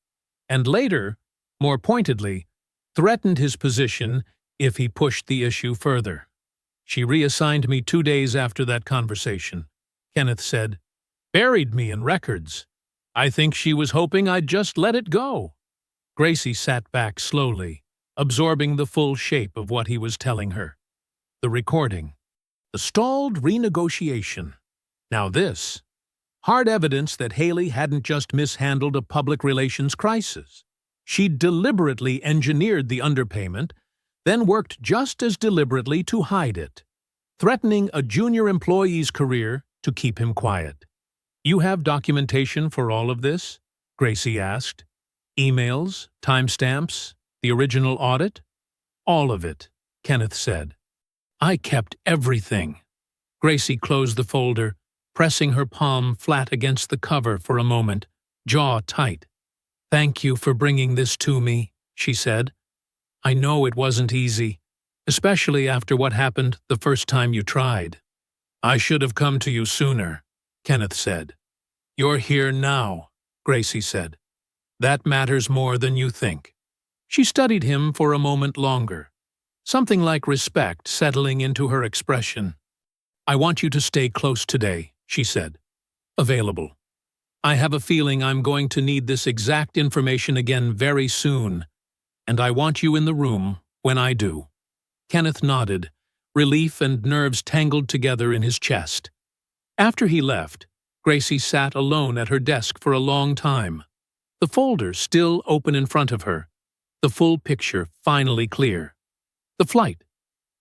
and later, more pointedly, threatened his position if he pushed the issue further. "She reassigned me 2 days after that conversation," Kenneth said. "Buried me in records. I think she was hoping I'd just let it go." Gracie sat back slowly, absorbing the full shape of what he was telling her. The recording. The stalled renegotiation. Now this. Hard evidence that Haley hadn't just mishandled a public relations crisis. She'd deliberately engineered the underpayment, then worked just as deliberately to hide it, threatening a junior employee's career to keep him quiet. "You have documentation for all of this?" Gracie asked. "Emails, timestamps, the original audit?" "All of it," Kenneth said. "I kept everything." Gracie closed the folder, pressing her palm flat against the cover for a moment, jaw tight. "Thank you for bringing this to me," she said. "I know it wasn't easy, especially after what happened the first time you tried." "I should have come to you sooner," Kenneth said. "You're here now," Gracie said. "That matters more than you think." She studied him for a moment longer, something like respect settling into her expression. "I want you to stay close today," she said. "Available. I have a feeling I'm going to need this exact information again very soon, and I want you in the room when I do." Kenneth nodded, relief and nerves tangled together in his chest. After he left, Gracie sat alone at her desk for a long time, the folder still open in front of her, the full picture finally clear. The flight,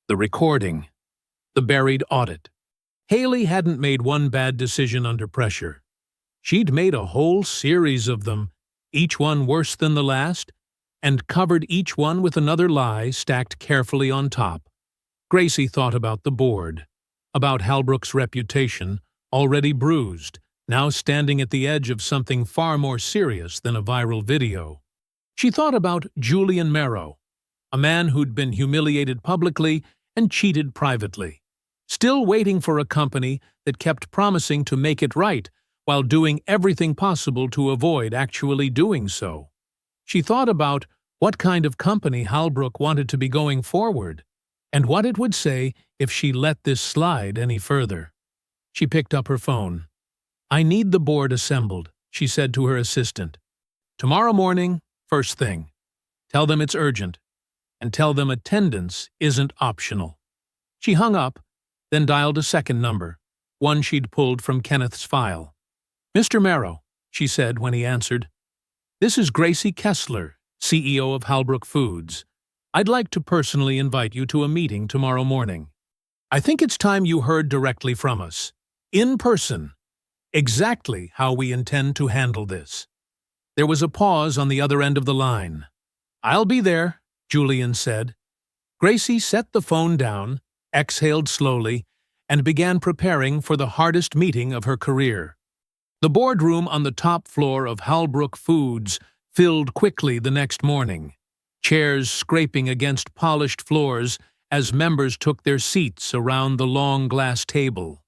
the recording, the buried audit. Haley hadn't made one bad decision under pressure. She'd made a whole series of them, each one worse than the last, and covered each one with another lie stacked carefully on top. Gracie thought about the board, about Halbrook's reputation, already bruised, now standing at the edge of something far more serious than a viral video. She thought about Julian Merrow, a man who'd been humiliated publicly and cheated privately, still waiting for a company that kept promising to make it right while doing everything possible to avoid actually doing so. She thought about what kind of company Halbrook wanted to be going forward, and what it would say if she let this slide any further. She picked up her phone. "I need the board assembled," she said to her assistant. "Tomorrow morning, first thing. Tell them it's urgent, and tell them attendance isn't optional." She hung up, then dialed a second number, one she'd pulled from Kenneth's file. "Mr. Merrow," she said when he answered. "This is Gracie Kessler, CEO of Halbrook Foods. I'd like to personally invite you to a meeting tomorrow morning. I think it's time you heard directly from us, in person, exactly how we intend to handle this." There was a pause on the other end of the line. "I'll be there," Julian said. Gracie set the phone down, exhaled slowly, and began preparing for the hardest meeting of her career. The boardroom on the top floor of Halbrook Foods filled quickly the next morning, chairs scraping against polished floors as members took their seats around the long glass table.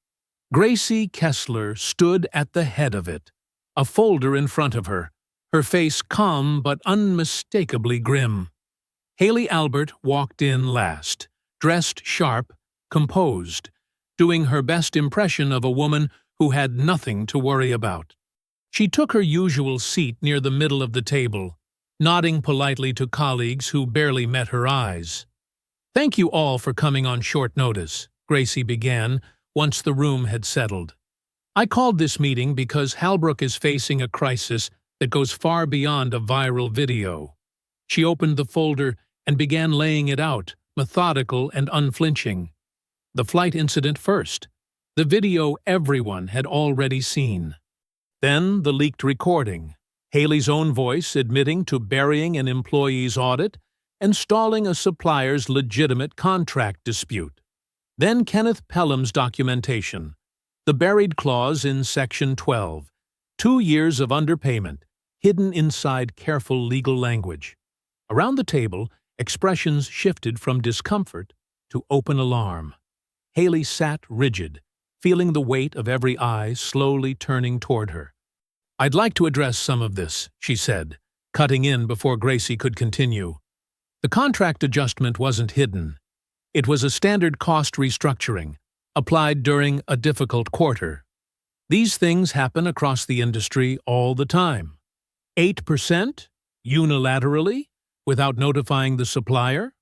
Gracie Kessler stood at the head of it, a folder in front of her, her face calm but unmistakably grim. Haley Albert walked in last, dressed sharp, composed, doing her best impression of a woman who had nothing to worry about. She took her usual seat near the middle of the table, nodding politely to colleagues who barely met her eyes. "Thank you all for coming on short notice," Gracie began, once the room had settled. "I called this meeting because Halbrook is facing a crisis that goes far beyond a viral video." She opened the folder and began laying it out, methodical and unflinching. The flight incident first, the video everyone had already seen. Then the leaked recording, Haley's own voice admitting to burying an employee's audit and stalling a supplier's legitimate contract dispute. Then Kenneth Pelham's documentation, the buried clause in Section 12, 2 years of underpayment, hidden inside careful legal language. Around the table, expressions shifted from discomfort to open alarm. Haley sat rigid, feeling the weight of every eye slowly turning toward her. "I'd like to address some of this," she said, cutting in before Gracie could continue. The contract adjustment wasn't hidden. It was a standard cost restructuring, applied during a difficult quarter. These things happen across the industry all the time. 8%? Unilaterally? Without notifying the supplier?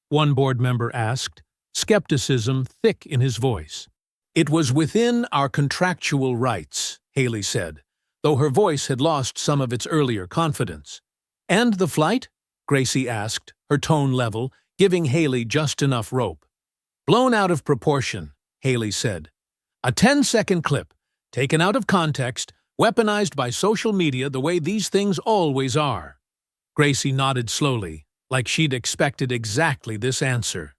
One board member asked, skepticism thick in his voice. "It was within our contractual rights," Haley said, though her voice had lost some of its earlier confidence. "And the flight?" Gracie asked, her tone level, giving Haley just enough rope. "Blown out of proportion," Haley said. A 10-second clip, taken out of context, weaponized by social media the way these things always are. Gracie nodded slowly, like she'd expected exactly this answer.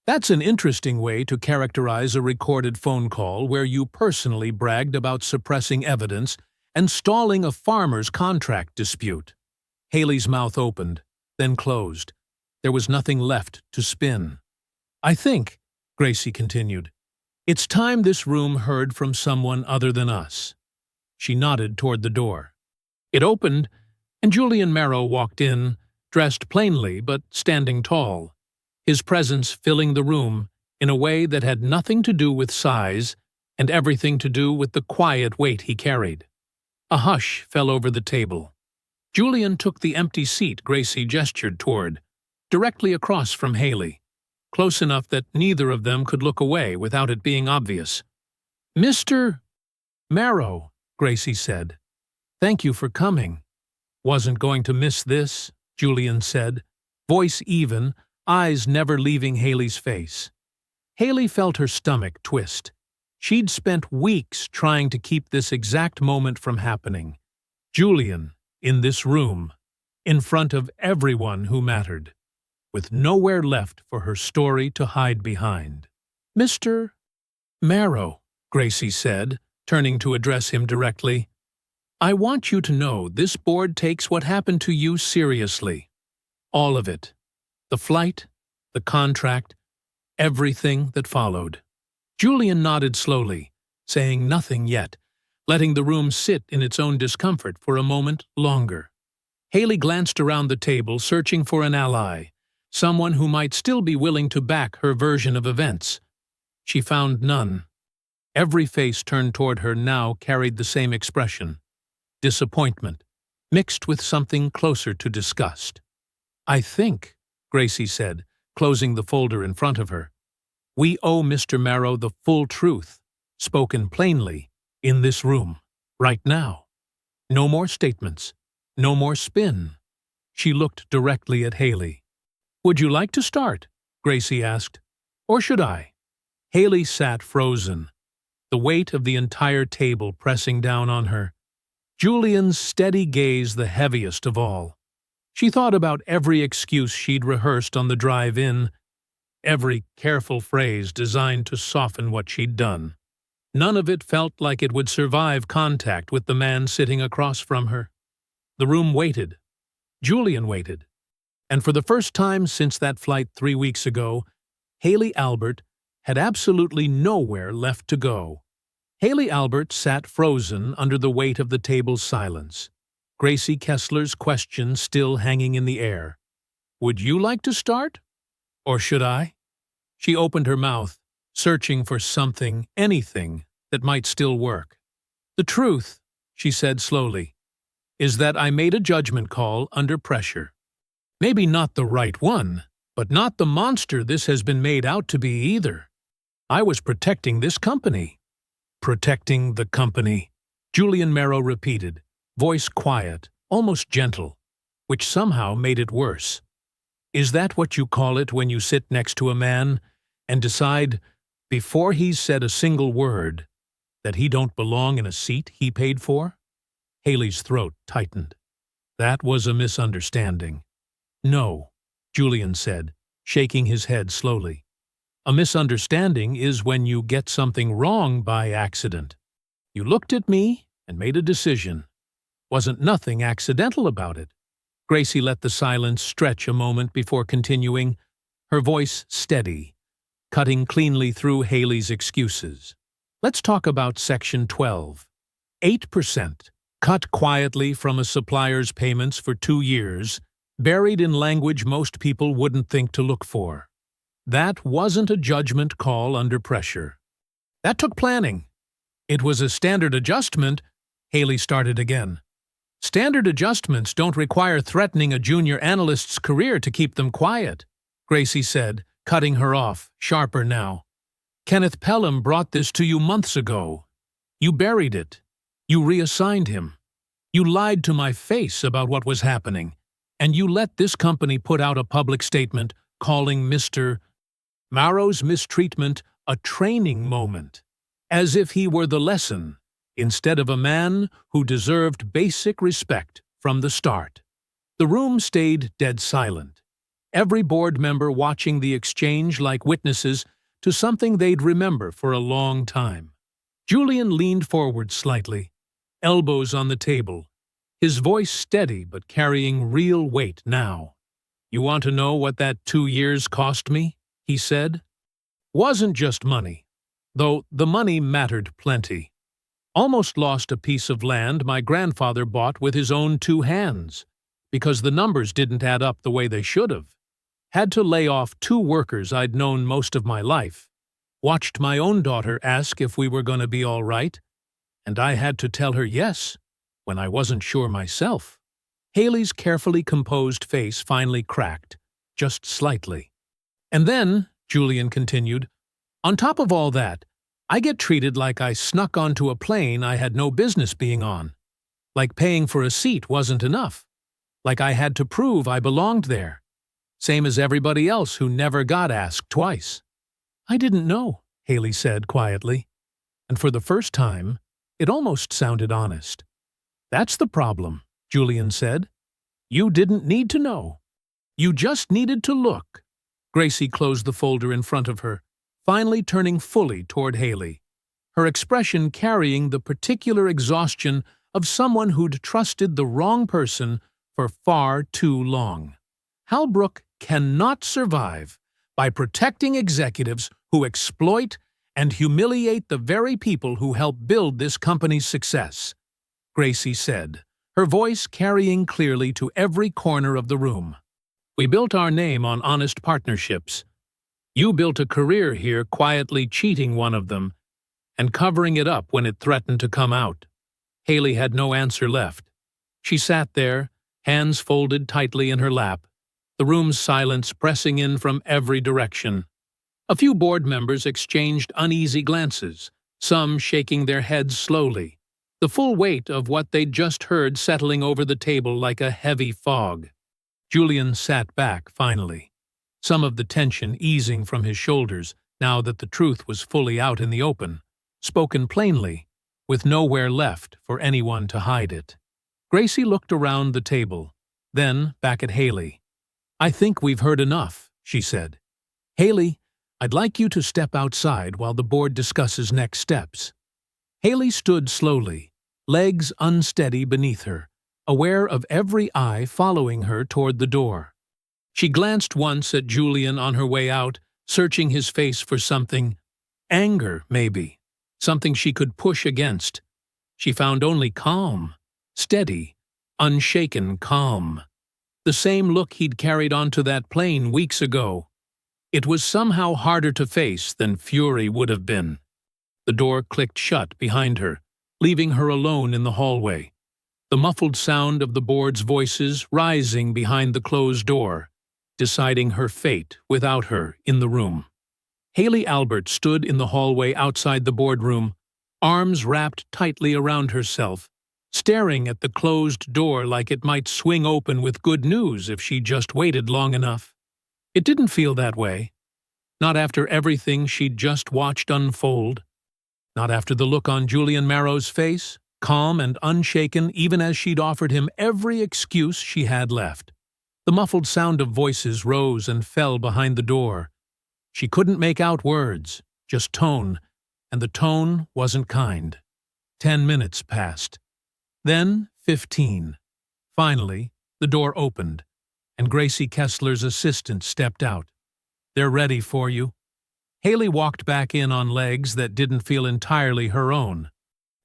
That's an interesting way to characterize a recorded phone call where you personally bragged about suppressing evidence and stalling a farmer's contract dispute. Haley's mouth opened, then closed. There was nothing left to spin. I think, Gracie continued, it's time this room heard from someone other than us. She nodded toward the door. It opened, and Julian Marrow walked in, dressed plainly but standing tall, his presence filling the room in a way that had nothing to do with size and everything to do with the quiet weight he carried. A hush fell over the table. Julian took the empty seat Gracie gestured toward, directly across from Haley, close enough that neither of them could look away without it being obvious. "Mr. Marrow," Gracie said. "Thank you for coming." "Wasn't going to miss this," Julian said, voice even, eyes never leaving Haley's face. Haley felt her stomach twist. She'd spent weeks trying to keep this exact moment from happening. Julian, in this room, in front of everyone who mattered, with nowhere left for her story to hide behind. "Mr. Marrow," Gracie said, turning to address him directly, "I want you to know this board takes what happened to you seriously. All of it. The flight, the contract, everything that followed." Julian nodded slowly, saying nothing yet, letting the room sit in its own discomfort for a moment longer. Haley glanced around the table, searching for an ally, someone who might still be willing to back her version of events. She found none. Every face turned toward her now carried the same expression: disappointment, mixed with something closer to disgust. "I think," Gracie said, closing the folder in front of her, "we owe Mr. Marrow the full truth, spoken plainly, in this room, right now. No more statements, no more spin." She looked directly at Haley. "Would you like to start?" Gracie asked. "Or should I?" Haley sat frozen, the weight of the entire table pressing down on her. Julian's steady gaze the heaviest of all. She thought about every excuse she'd rehearsed on the drive in, every careful phrase designed to soften what she'd done. None of it felt like it would survive contact with the man sitting across from her. The room waited. Julian waited. And for the first time since that flight 3 weeks ago, Haley Albert had absolutely nowhere left to go. Haley Albert sat frozen under the weight of the table's silence, Gracie Kessler's question still hanging in the air. "Would you like to start? Or should I?" She opened her mouth, searching for something, anything, that might still work. "The truth," she said slowly, "is that I made a judgment call under pressure. Maybe not the right one, but not the monster this has been made out to be either. I was protecting this company." "Protecting the company," Julian Marrow repeated, voice quiet, almost gentle, which somehow made it worse. "Is that what you call it when you sit next to a man and decide, before he's said a single word, that he don't belong in a seat he paid for?" Haley's throat tightened. "That was a misunderstanding." "No," Julian said, shaking his head slowly. "A misunderstanding is when you get something wrong by accident. You looked at me and made a decision. Wasn't nothing accidental about it." Gracie let the silence stretch a moment before continuing, her voice steady, cutting cleanly through Haley's excuses. "Let's talk about Section 12. 8%, cut quietly from a supplier's payments for 2 years, buried in language most people wouldn't think to look for. That wasn't a judgment call under pressure. That took planning. It was a standard adjustment," Haley started again. "Standard adjustments don't require threatening a junior analyst's career to keep them quiet," Gracie said, cutting her off, sharper now. "Kenneth Pelham brought this to you months ago. You buried it. You reassigned him. You lied to my face about what was happening, and you let this company put out a public statement calling Mr. Marrow's mistreatment a training moment. as if he were the lesson, instead of a man who deserved basic respect from the start. The room stayed dead silent, every board member watching the exchange like witnesses to something they'd remember for a long time. Julian leaned forward slightly, elbows on the table, his voice steady but carrying real weight now. "You want to know what that 2 years cost me?" he said. "Wasn't just money, though the money mattered plenty. Almost lost a piece of land my grandfather bought with his own 2 hands, because the numbers didn't add up the way they should have. Had to lay off 2 workers I'd known most of my life. Watched my own daughter ask if we were going to be all right, and I had to tell her yes, when I wasn't sure myself." Haley's carefully composed face finally cracked, just slightly. "And then," Julian continued, "on top of all that, I get treated like I snuck onto a plane I had no business being on. Like paying for a seat wasn't enough. Like I had to prove I belonged there. Same as everybody else who never got asked twice." "I didn't know," Haley said quietly. And for the first time, it almost sounded honest. "That's the problem," Julian said. "You didn't need to know. You just needed to look." Gracie closed the folder in front of her, finally turning fully toward Haley, her expression carrying the particular exhaustion of someone who'd trusted the wrong person for far too long. Halbrook cannot survive by protecting executives who exploit and humiliate the very people who help build this company's success, Gracie said, her voice carrying clearly to every corner of the room. "We built our name on honest partnerships. You built a career here quietly cheating one of them and covering it up when it threatened to come out." Haley had no answer left. She sat there, hands folded tightly in her lap, the room's silence pressing in from every direction. A few board members exchanged uneasy glances, some shaking their heads slowly, the full weight of what they'd just heard settling over the table like a heavy fog. Julian sat back finally, some of the tension easing from his shoulders now that the truth was fully out in the open, spoken plainly, with nowhere left for anyone to hide it. Gracie looked around the table, then back at Haley. "I think we've heard enough," she said. "Haley, I'd like you to step outside while the board discusses next steps." Haley stood slowly, legs unsteady beneath her, aware of every eye following her toward the door. She glanced once at Julian on her way out, searching his face for something. Anger, maybe. Something she could push against. She found only calm. Steady, unshaken calm. The same look he'd carried onto that plane weeks ago. It was somehow harder to face than fury would have been. The door clicked shut behind her, leaving her alone in the hallway, the muffled sound of the board's voices rising behind the closed door, deciding her fate without her in the room. Haley Albert stood in the hallway outside the boardroom, arms wrapped tightly around herself, staring at the closed door like it might swing open with good news if she just waited long enough. It didn't feel that way. Not after everything she'd just watched unfold. Not after the look on Julian Marrow's face, calm and unshaken even as she'd offered him every excuse she had left. The muffled sound of voices rose and fell behind the door. She couldn't make out words, just tone, and the tone wasn't kind. 10 minutes passed. Then 15. Finally, the door opened, and Gracie Kessler's assistant stepped out. "They're ready for you." Haley walked back in on legs that didn't feel entirely her own.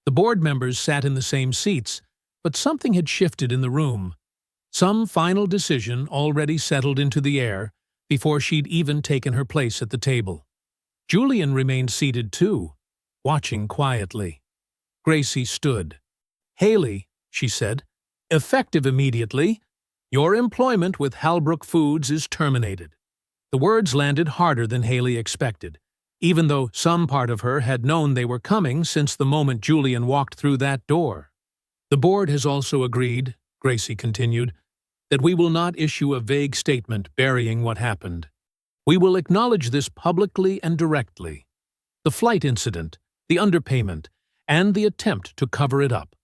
The board members sat in the same seats, but something had shifted in the room. Some final decision already settled into the air before she'd even taken her place at the table. Julian remained seated too, watching quietly. Gracie stood. "Haley," she said, "effective immediately, your employment with Halbrook Foods is terminated." The words landed harder than Haley expected, even though some part of her had known they were coming since the moment Julian walked through that door. "The board has also agreed," Gracie continued, "that we will not issue a vague statement burying what happened. We will acknowledge this publicly and directly. The flight incident, the underpayment, and the attempt to cover it up.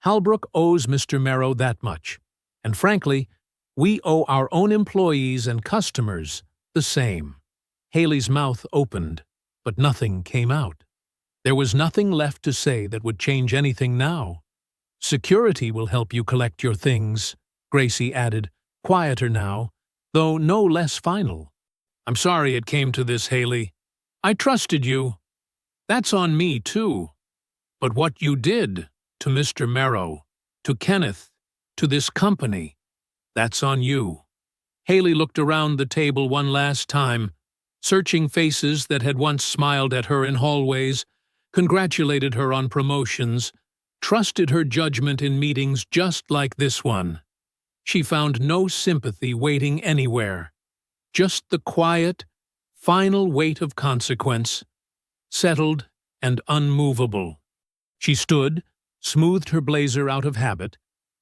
Halbrook owes Mr. Merrow that much, and frankly, we owe our own employees and customers the same. Haley's mouth opened, but nothing came out. There was nothing left to say that would change anything now. Security will help you collect your things, Gracie added, quieter now, though no less final. I'm sorry it came to this, Haley. I trusted you. That's on me, too. But what you did to Mr. Merrow, to Kenneth, to this company, that's on you. Haley looked around the table one last time, searching faces that had once smiled at her in hallways, congratulated her on promotions, trusted her judgment in meetings just like this one. She found no sympathy waiting anywhere, just the quiet, final weight of consequence, settled and unmovable. She stood, smoothed her blazer out of habit,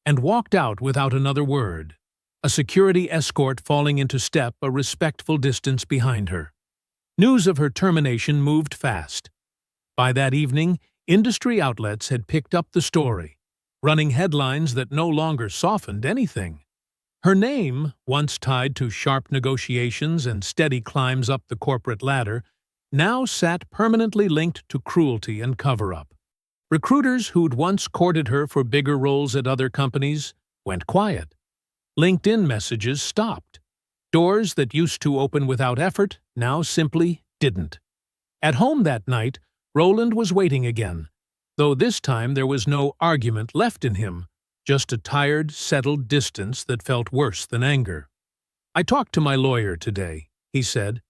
and walked out without another word, a security escort falling into step a respectful distance behind her. News of her termination moved fast. By that evening, industry outlets had picked up the story, running headlines that no longer softened anything. Her name, once tied to sharp negotiations and steady climbs up the corporate ladder, now sat permanently linked to cruelty and cover-up. Recruiters who'd once courted her for bigger roles at other companies went quiet. LinkedIn messages stopped. Doors that used to open without effort now simply didn't. At home that night, Roland was waiting again, though this time there was no argument left in him, just a tired, settled distance that felt worse than anger. I talked to my lawyer today, he said,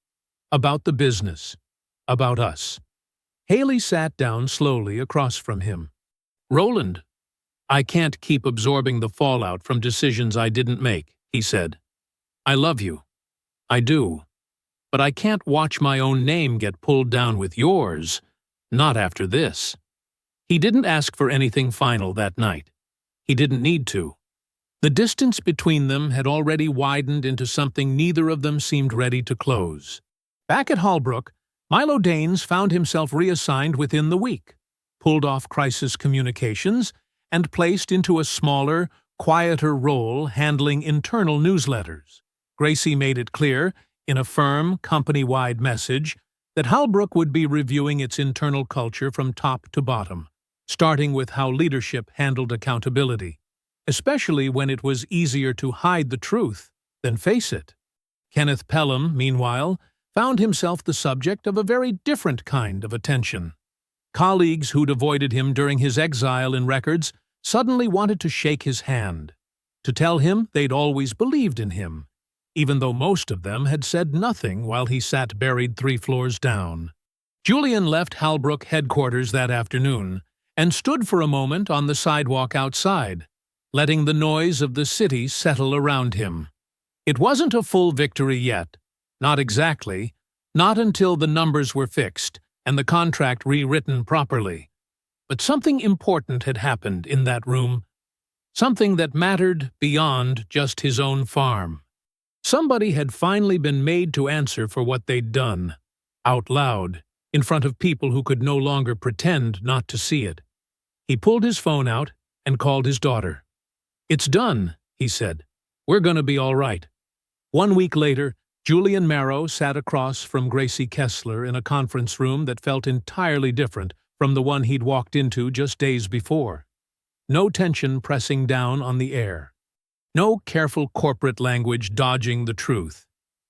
about the business, about us. Haley sat down slowly across from him. Roland, I can't keep absorbing the fallout from decisions I didn't make, he said. I love you. I do. But I can't watch my own name get pulled down with yours. Not after this. He didn't ask for anything final that night. He didn't need to. The distance between them had already widened into something neither of them seemed ready to close. Back at Hallbrook, Milo Danes found himself reassigned within the week, pulled off crisis communications, and placed into a smaller, quieter role handling internal newsletters. Gracie made it clear, in a firm, company-wide message, that Hallbrook would be reviewing its internal culture from top to bottom, starting with how leadership handled accountability, especially when it was easier to hide the truth than face it. Kenneth Pelham, meanwhile, found himself the subject of a very different kind of attention. Colleagues who'd avoided him during his exile in records suddenly wanted to shake his hand, to tell him they'd always believed in him, even though most of them had said nothing while he sat buried 3 floors down. Julian left Hallbrook headquarters that afternoon and stood for a moment on the sidewalk outside, letting the noise of the city settle around him. It wasn't a full victory yet. Not exactly. Not until the numbers were fixed and the contract rewritten properly. But something important had happened in that room. Something that mattered beyond just his own farm. Somebody had finally been made to answer for what they'd done, out loud, in front of people who could no longer pretend not to see it. He pulled his phone out and called his daughter. It's done, he said. We're going to be all right. 1 week later, Julian Merrow sat across from Gracie Kessler in a conference room that felt entirely different from the one he'd walked into just days before. No tension pressing down on the air. No careful corporate language dodging the truth.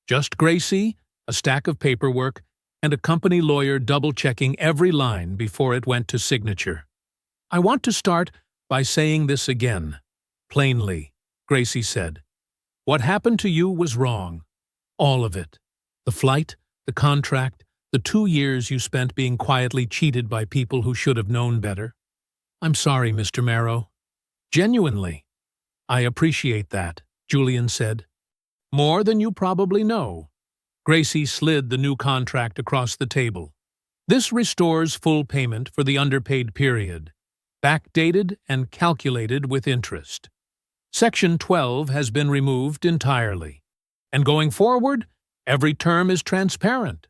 Just Gracie, a stack of paperwork, and a company lawyer double-checking every line before it went to signature. I want to start by saying this again. Plainly, Gracie said. What happened to you was wrong. All of it. The flight, the contract, the 2 years you spent being quietly cheated by people who should have known better. I'm sorry, Mr. Merrow. Genuinely. I appreciate that, Julian said. More than you probably know. Gracie slid the new contract across the table. This restores full payment for the underpaid period, backdated and calculated with interest. Section 12 has been removed entirely. And going forward, every term is transparent,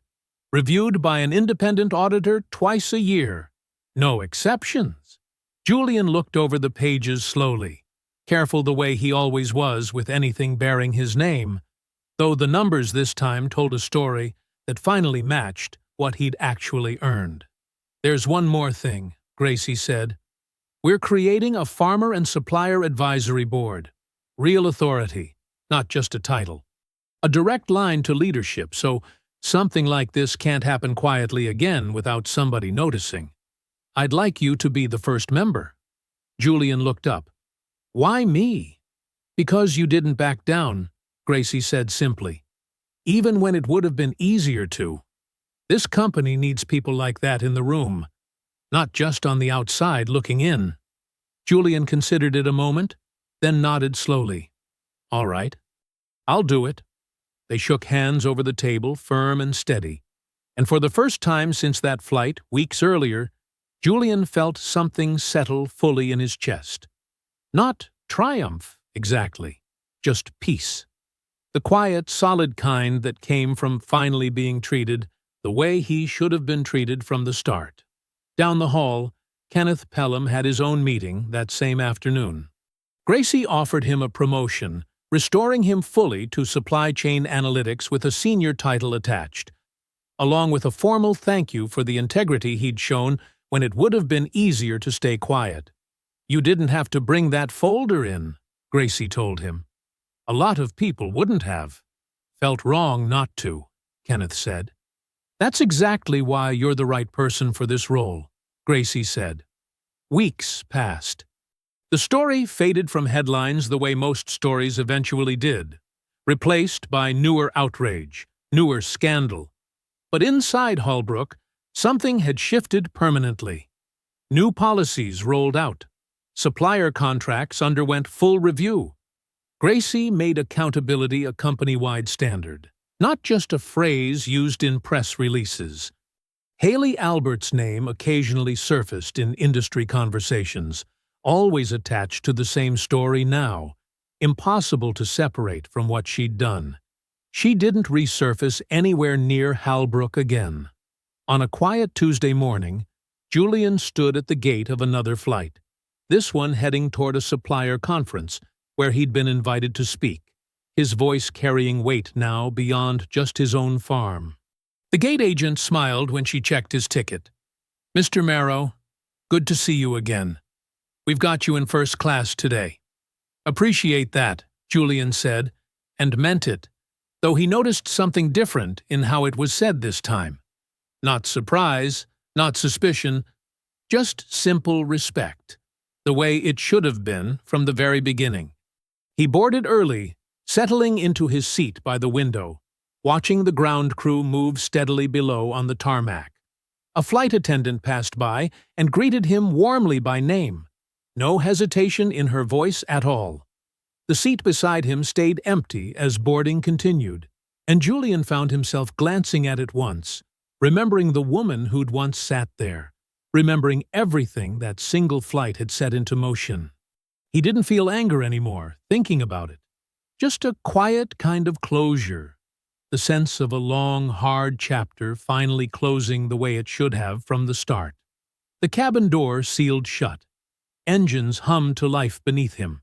reviewed by an independent auditor twice a year, No exceptions. Julian looked over the pages slowly, careful the way he always was with anything bearing his name, though the numbers this time told a story that finally matched what he'd actually earned. "There's one more thing," Gracie said. "We're creating a Farmer and Supplier Advisory Board. Real authority, not just a title. A direct line to leadership, so something like this can't happen quietly again without somebody noticing. I'd like you to be the first member." Julian looked up. "Why me?" "Because you didn't back down," Gracie said simply. "Even when it would have been easier to. This company needs people like that in the room, not just on the outside looking in." Julian considered it a moment, then nodded slowly. "All right, I'll do it." They shook hands over the table, firm and steady. And for the first time since that flight, weeks earlier, Julian felt something settle fully in his chest. Not triumph, exactly, just peace. The quiet, solid kind that came from finally being treated the way he should have been treated from the start. Down the hall, Kenneth Pelham had his own meeting that same afternoon. Gracie offered him a promotion, restoring him fully to supply chain analytics with a senior title attached, along with a formal thank you for the integrity he'd shown when it would have been easier to stay quiet. "You didn't have to bring that folder in," Gracie told him. "A lot of people wouldn't have." "Felt wrong not to," Kenneth said. "That's exactly why you're the right person for this role," Gracie said. Weeks passed. The story faded from headlines the way most stories eventually did, replaced by newer outrage, newer scandal. But inside Holbrook, something had shifted permanently. New policies rolled out. Supplier contracts underwent full review. Gracie made accountability a company-wide standard, not just a phrase used in press releases. Haley Albert's name occasionally surfaced in industry conversations, always attached to the same story now, impossible to separate from what she'd done. She didn't resurface anywhere near Halbrook again. On a quiet Tuesday morning, Julian stood at the gate of another flight, this one heading toward a supplier conference where he'd been invited to speak, his voice carrying weight now beyond just his own farm. The gate agent smiled when she checked his ticket. "Mr. Marrow, good to see you again. We've got you in first class today." "Appreciate that," Julian said, and meant it, though he noticed something different in how it was said this time. Not surprise, not suspicion, just simple respect, the way it should have been from the very beginning. He boarded early, settling into his seat by the window, watching the ground crew move steadily below on the tarmac. A flight attendant passed by and greeted him warmly by name. No hesitation in her voice at all. The seat beside him stayed empty as boarding continued, and Julian found himself glancing at it once, remembering the woman who'd once sat there, remembering everything that single flight had set into motion. He didn't feel anger anymore, thinking about it. Just a quiet kind of closure, the sense of a long, hard chapter finally closing the way it should have from the start. The cabin door sealed shut. Engines hummed to life beneath him.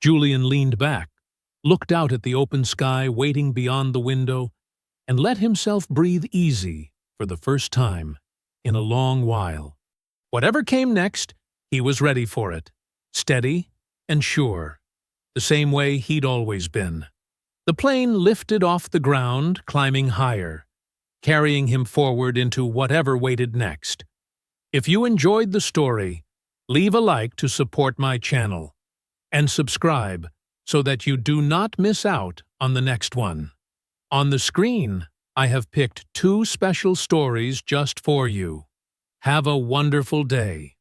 Julian leaned back, looked out at the open sky waiting beyond the window, and let himself breathe easy for the first time in a long while. Whatever came next, he was ready for it, steady and sure, the same way he'd always been. The plane lifted off the ground, climbing higher, carrying him forward into whatever waited next. If you enjoyed the story, leave a like to support my channel, and subscribe so that you do not miss out on the next one. On the screen, I have picked 2 special stories just for you. Have a wonderful day.